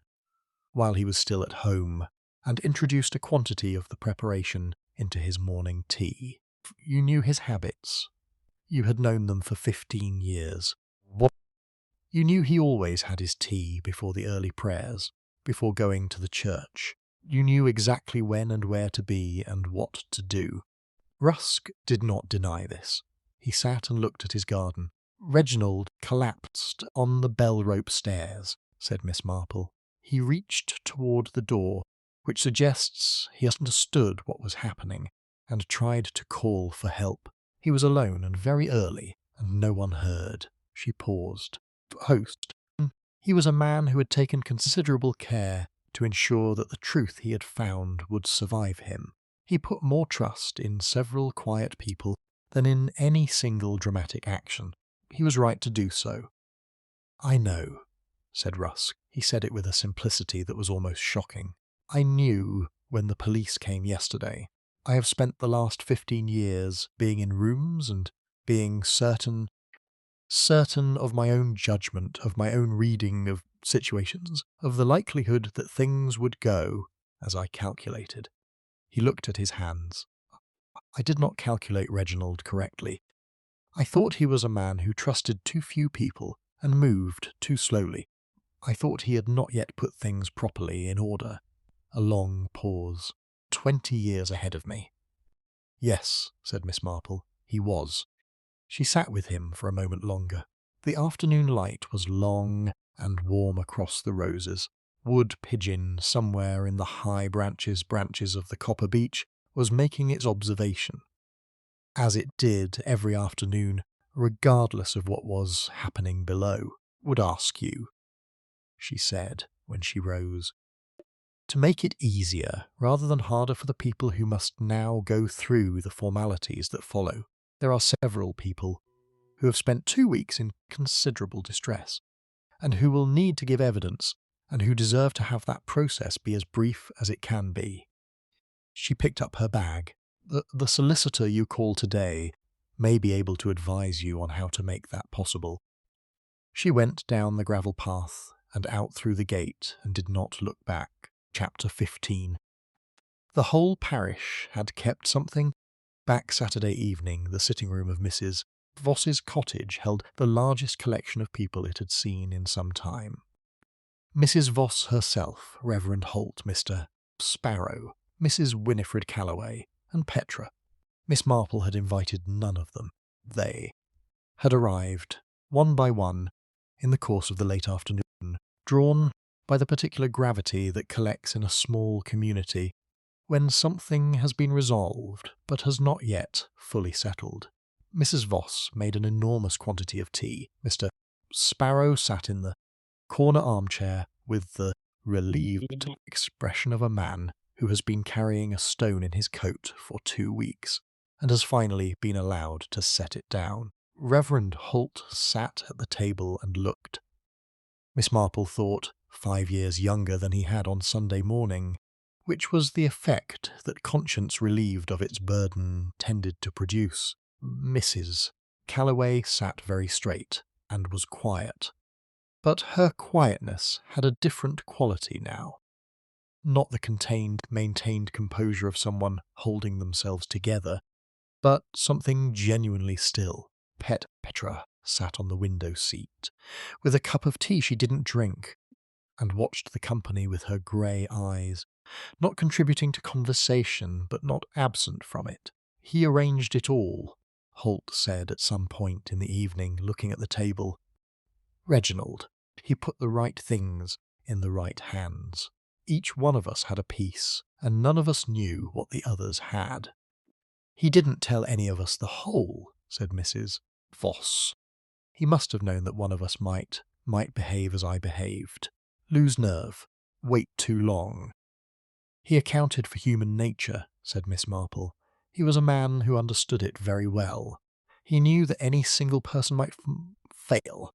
while he was still at home, and introduced a quantity of the preparation into his morning tea. You knew his habits. You had known them for 15 years. You knew he always had his tea before the early prayers, before going to the church. You knew exactly when and where to be and what to do. Rusk did not deny this. He sat and looked at his garden. "Reginald collapsed on the bell-rope stairs," said Miss Marple. "He reached toward the door, which suggests he understood what was happening, and tried to call for help. He was alone and very early, and no one heard." She paused. "Host. He was a man who had taken considerable care to ensure that the truth he had found would survive him. He put more trust in several quiet people than in any single dramatic action. He was right to do so." "I know," said Rusk. He said it with a simplicity that was almost shocking. "I knew when the police came yesterday. I have spent the last 15 years being in rooms and being certain of my own judgment, of my own reading of situations, of the likelihood that things would go as I calculated." He looked at his hands. "I did not calculate Reginald correctly. I thought he was a man who trusted too few people and moved too slowly. I thought he had not yet put things properly in order." A long pause. 20 years ahead of me. "Yes," said Miss Marple, "he was." She sat with him for a moment longer. The afternoon light was long and warm across the roses. Wood pigeon, somewhere in the high branches of the copper beech, was making its observation, as it did every afternoon, regardless of what was happening below. "Would ask you," she said when she rose, "to make it easier rather than harder for the people who must now go through the formalities that follow. There are several people who have spent 2 weeks in considerable distress, and who will need to give evidence, and who deserve to have that process be as brief as it can be." She picked up her bag. The solicitor you call today may be able to advise you on how to make that possible." She went down the gravel path and out through the gate and did not look back. Chapter 15. The whole parish had kept something back Saturday evening. The sitting room of Mrs. Voss's cottage held the largest collection of people it had seen in some time. Mrs. Voss herself, Reverend Holt, Mr. Sparrow, Mrs. Winifred Calloway, and Petra. Miss Marple had invited none of them. They had arrived, one by one, in the course of the late afternoon, drawn by the particular gravity that collects in a small community When something has been resolved but has not yet fully settled. Mrs. Voss made an enormous quantity of tea. Mr. Sparrow sat in the corner armchair with the relieved expression of a man who has been carrying a stone in his coat for 2 weeks and has finally been allowed to set it down. Reverend Holt sat at the table and looked. Miss Marple thought 5 years younger than he had on Sunday morning, which was the effect that conscience relieved of its burden tended to produce. Mrs. Calloway sat very straight and was quiet. But her quietness had a different quality now. Not the contained, maintained composure of someone holding themselves together, but something genuinely still. Petra sat on the window seat, with a cup of tea she didn't drink, and watched the company with her grey eyes, not contributing to conversation, but not absent from it. He arranged it all, Holt said at some point in the evening, looking at the table. Reginald, he put the right things in the right hands. Each one of us had a piece, and none of us knew what the others had. He didn't tell any of us the whole, said Mrs. Voss. He must have known that one of us might behave as I behaved, lose nerve, wait too long. He accounted for human nature, said Miss Marple. He was a man who understood it very well. He knew that any single person might fail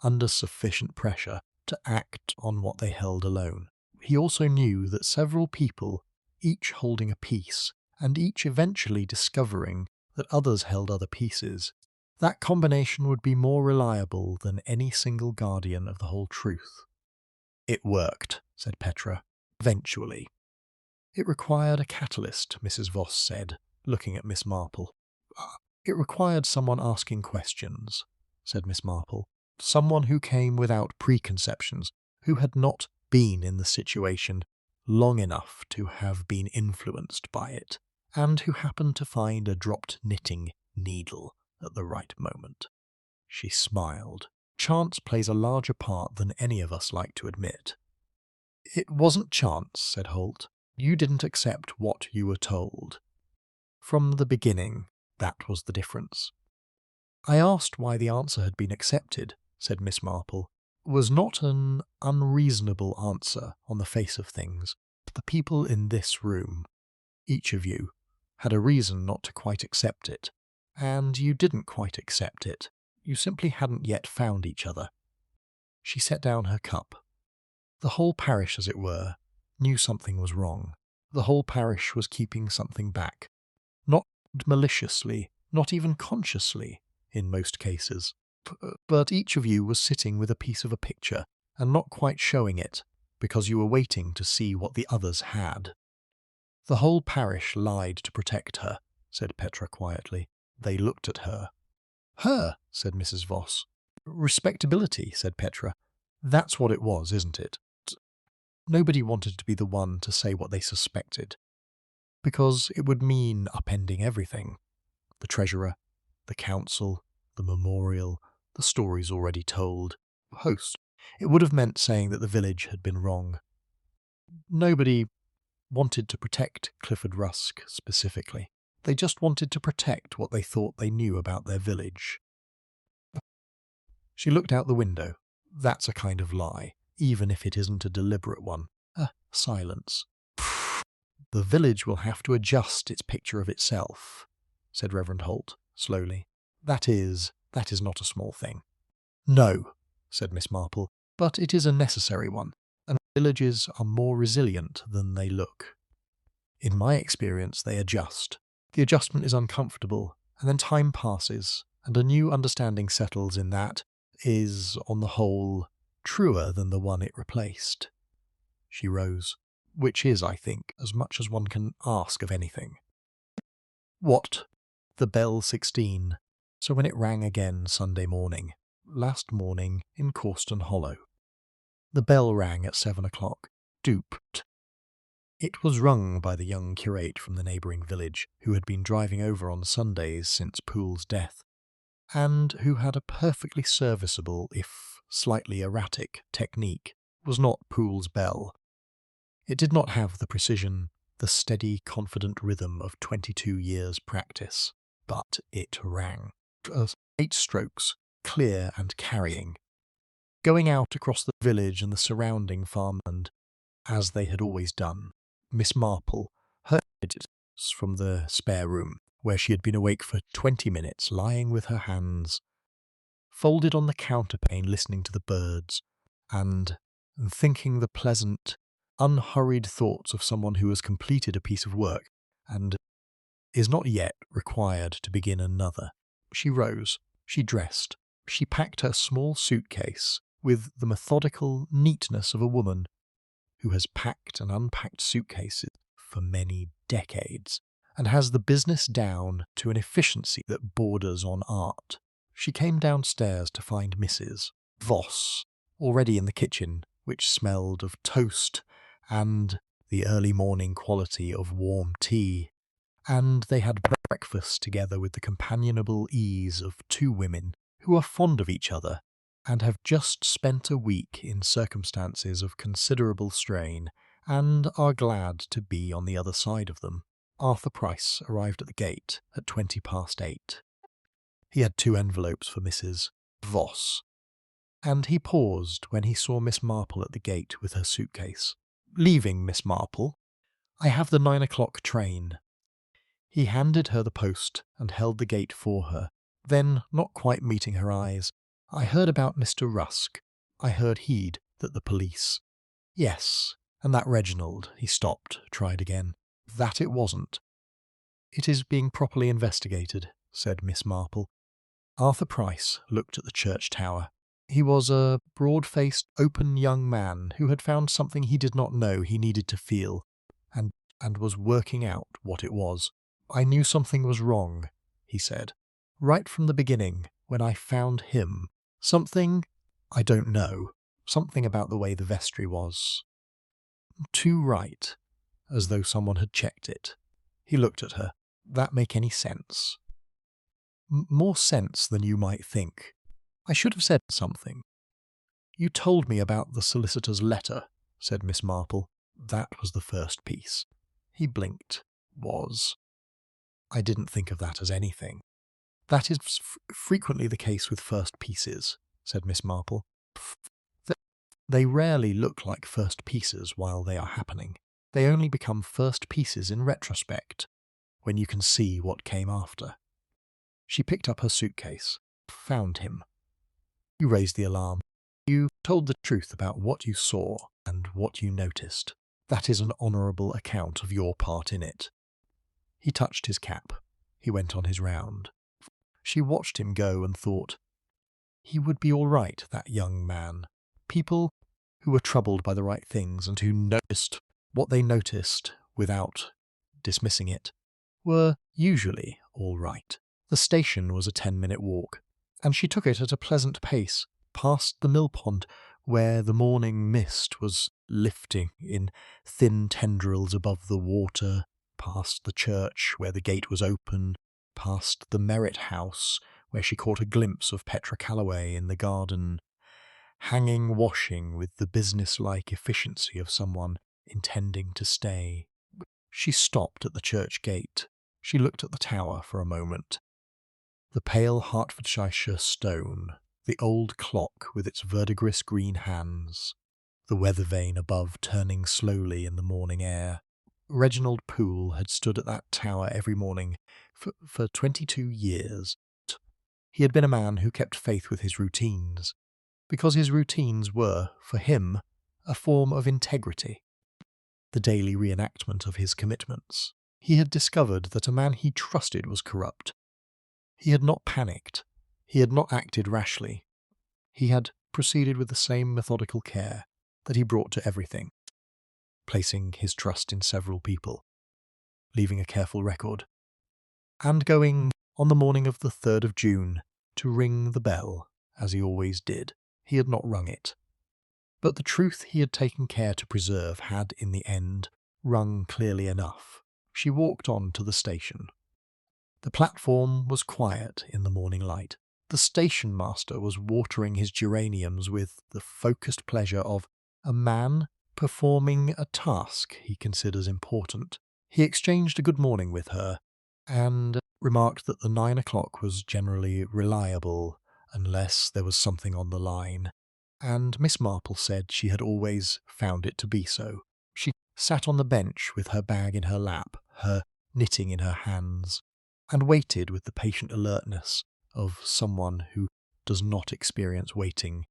under sufficient pressure to act on what they held alone. He also knew that several people, each holding a piece, and each eventually discovering that others held other pieces, that combination would be more reliable than any single guardian of the whole truth. It worked, said Petra, eventually. It required a catalyst, Mrs. Voss said, looking at Miss Marple. It required someone asking questions, said Miss Marple. Someone who came without preconceptions, who had not been in the situation long enough to have been influenced by it, and who happened to find a dropped knitting needle at the right moment. She smiled. Chance plays a larger part than any of us like to admit. It wasn't chance, said Holt. You didn't accept what you were told. From the beginning, that was the difference. I asked why the answer had been accepted, said Miss Marple. It was not an unreasonable answer on the face of things. The people in this room, each of you, had a reason not to quite accept it, and you didn't quite accept it. You simply hadn't yet found each other. She set down her cup. The whole parish, as it were, knew something was wrong. The whole parish was keeping something back. Not maliciously, not even consciously, in most cases. But each of you was sitting with a piece of a picture, and not quite showing it, because you were waiting to see what the others had. The whole parish lied to protect her, said Petra quietly. They looked at her. Her, said Mrs. Voss. Respectability, said Petra. That's what it was, isn't it? Nobody wanted to be the one to say what they suspected, because it would mean upending everything. The treasurer, the council, the memorial, the stories already told, host. It would have meant saying that the village had been wrong. Nobody wanted to protect Clifford Rusk specifically. They just wanted to protect what they thought they knew about their village. She looked out the window. That's a kind of lie, even if it isn't a deliberate one. Silence. The village will have to adjust its picture of itself, said Reverend Holt, slowly. That is not a small thing. No, said Miss Marple, but it is a necessary one, and villages are more resilient than they look. In my experience, they adjust. The adjustment is uncomfortable, and then time passes, and a new understanding settles in that is, on the whole, truer than the one it replaced. She rose, which is, I think, as much as one can ask of anything. What? The bell 16. So when it rang again Sunday morning, last morning in Causton Hollow. The bell rang at 7 o'clock. Duped. It was rung by the young curate from the neighbouring village, who had been driving over on Sundays since Poole's death, and who had a perfectly serviceable, if slightly erratic, technique. It was not Poole's bell. It did not have the precision, the steady, confident rhythm of 22 years' practice. But it rang. 8 strokes, clear and carrying, going out across the village and the surrounding farmland, as they had always done. Miss Marple heard it from the spare room, where she had been awake for 20 minutes, lying with her hands folded on the counterpane, listening to the birds, and thinking the pleasant, unhurried thoughts of someone who has completed a piece of work and is not yet required to begin another. She rose, she dressed, she packed her small suitcase with the methodical neatness of a woman who has packed and unpacked suitcases for many decades and has the business down to an efficiency that borders on art. She came downstairs to find Mrs. Voss already in the kitchen, which smelled of toast and the early morning quality of warm tea, and they had breakfast together with the companionable ease of 2 women who are fond of each other and have just spent a week in circumstances of considerable strain and are glad to be on the other side of them. Arthur Price arrived at the gate at 8:20. He had 2 envelopes for Mrs. Voss, and he paused when he saw Miss Marple at the gate with her suitcase. "Leaving, Miss Marple? I have the 9 o'clock train." He handed her the post and held the gate for her. Then, not quite meeting her eyes, "I heard about Mr. Rusk. I heard that the police—" "Yes, and that Reginald," he stopped, tried again. "That it wasn't." "It is being properly investigated," said Miss Marple. Arthur Price looked at the church tower. He was a broad-faced, open young man who had found something he did not know he needed to feel, and was working out what it was. "I knew something was wrong," he said, "right from the beginning, when I found him. Something, I don't know, something about the way the vestry was too right, as though someone had checked it." He looked at her. "That make any sense?" "More sense than you might think. I should have said something." "You told me about the solicitor's letter," said Miss Marple. "That was the first piece." He blinked. I didn't think of that as anything." "That is frequently the case with first pieces," said Miss Marple. "They rarely look like first pieces while they are happening. They only become first pieces in retrospect, when you can see what came after." She picked up her suitcase. "Found him. You raised the alarm. You told the truth about what you saw and what you noticed. That is an honourable account of your part in it." He touched his cap. He went on his round. She watched him go and thought, he would be all right, that young man. People who were troubled by the right things and who noticed what they noticed without dismissing it were usually all right. The station was a 10-minute walk, and she took it at a pleasant pace, past the mill pond, where the morning mist was lifting in thin tendrils above the water, past the church, where the gate was open, past the Merritt House, where she caught a glimpse of Petra Calloway in the garden, hanging washing with the business-like efficiency of someone intending to stay. She stopped at the church gate. She looked at the tower for a moment. The pale Hertfordshire stone, the old clock with its verdigris green hands, the weather vane above turning slowly in the morning air. Reginald Poole had stood at that tower every morning for 22 years. He had been a man who kept faith with his routines, because his routines were, for him, a form of integrity, the daily reenactment of his commitments. He had discovered that a man he trusted was corrupt. He had not panicked. He had not acted rashly. He had proceeded with the same methodical care that he brought to everything, placing his trust in several people, leaving a careful record, and going, on the morning of the 3rd of June, to ring the bell, as he always did. He had not rung it. But the truth he had taken care to preserve had, in the end, rung clearly enough. She walked on to the station. The platform was quiet in the morning light. The station master was watering his geraniums with the focused pleasure of a man performing a task he considers important. He exchanged a good morning with her, and remarked that the 9 o'clock was generally reliable, unless there was something on the line, and Miss Marple said she had always found it to be so. She sat on the bench with her bag in her lap, her knitting in her hands, and waited with the patient alertness of someone who does not experience waiting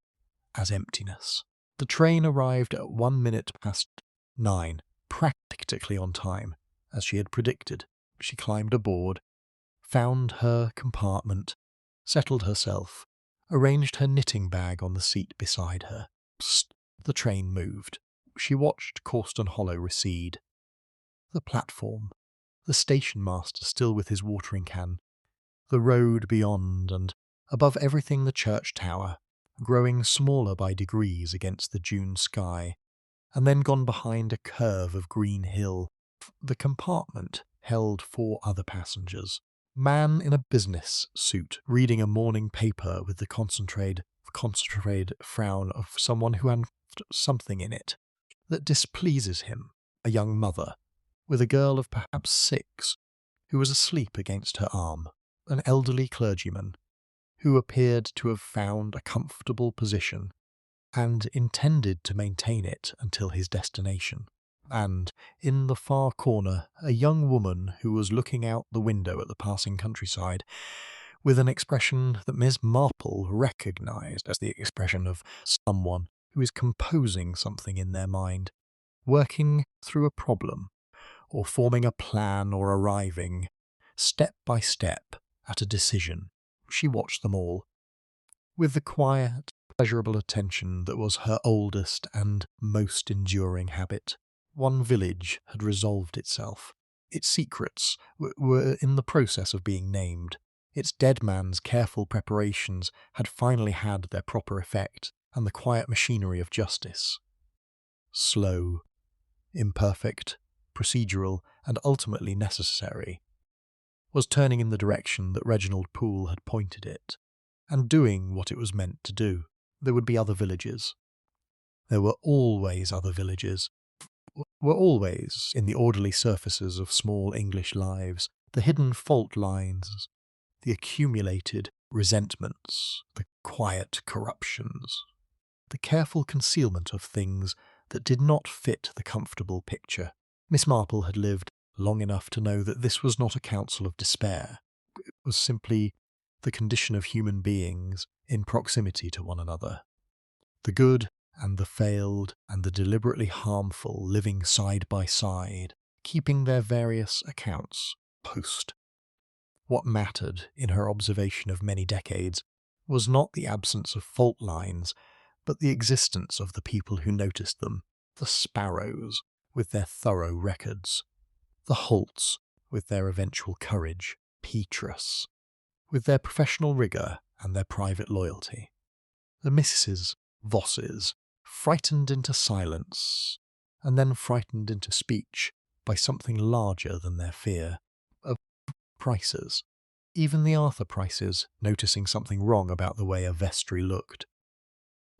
as emptiness. The train arrived at 1 minute past 9, practically on time, as she had predicted. She climbed aboard, found her compartment, settled herself, arranged her knitting bag on the seat beside her. Psst, the train moved. She watched Causton Hollow recede. The platform, the station master still with his watering can, the road beyond, and above everything the church tower, growing smaller by degrees against the June sky, and then gone behind a curve of green hill. The compartment held 4 other passengers. Man in a business suit, reading a morning paper with the concentrated frown of someone who had something in it that displeases him. A young mother, with a girl of perhaps 6, who was asleep against her arm. An elderly clergyman, who appeared to have found a comfortable position and intended to maintain it until his destination. And, in the far corner, a young woman who was looking out the window at the passing countryside, with an expression that Miss Marple recognised as the expression of someone who is composing something in their mind, working through a problem, or forming a plan, or arriving, step by step, at a decision. She watched them all, with the quiet, pleasurable attention that was her oldest and most enduring habit. One village had resolved itself. Its secrets were in the process of being named. Its dead man's careful preparations had finally had their proper effect, and the quiet machinery of justice, slow, imperfect, procedural, and ultimately necessary, was turning in the direction that Reginald Poole had pointed it, and doing what it was meant to do. There would be other villages. There were always other villages. Were always, in the orderly surfaces of small English lives, the hidden fault lines, the accumulated resentments, the quiet corruptions, the careful concealment of things that did not fit the comfortable picture. Miss Marple had lived long enough to know that this was not a counsel of despair. It was simply the condition of human beings in proximity to one another. The good and the failed and the deliberately harmful living side by side, keeping their various accounts post. What mattered, in her observation of many decades, was not the absence of fault lines, but the existence of the people who noticed them, the Sparrows, with their thorough records, the Holts, with their eventual courage, Petrus, with their professional rigour and their private loyalty, the Mrs. Vosses, frightened into silence, and then frightened into speech by something larger than their fear, of Prices, even the Arthur Prices noticing something wrong about the way a vestry looked,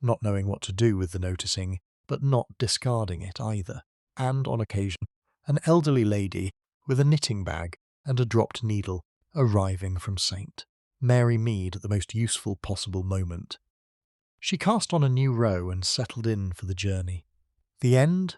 not knowing what to do with the noticing, but not discarding it either, and, on occasion, an elderly lady with a knitting bag and a dropped needle arriving from St. Mary Mead at the most useful possible moment. She cast on a new row and settled in for the journey. The end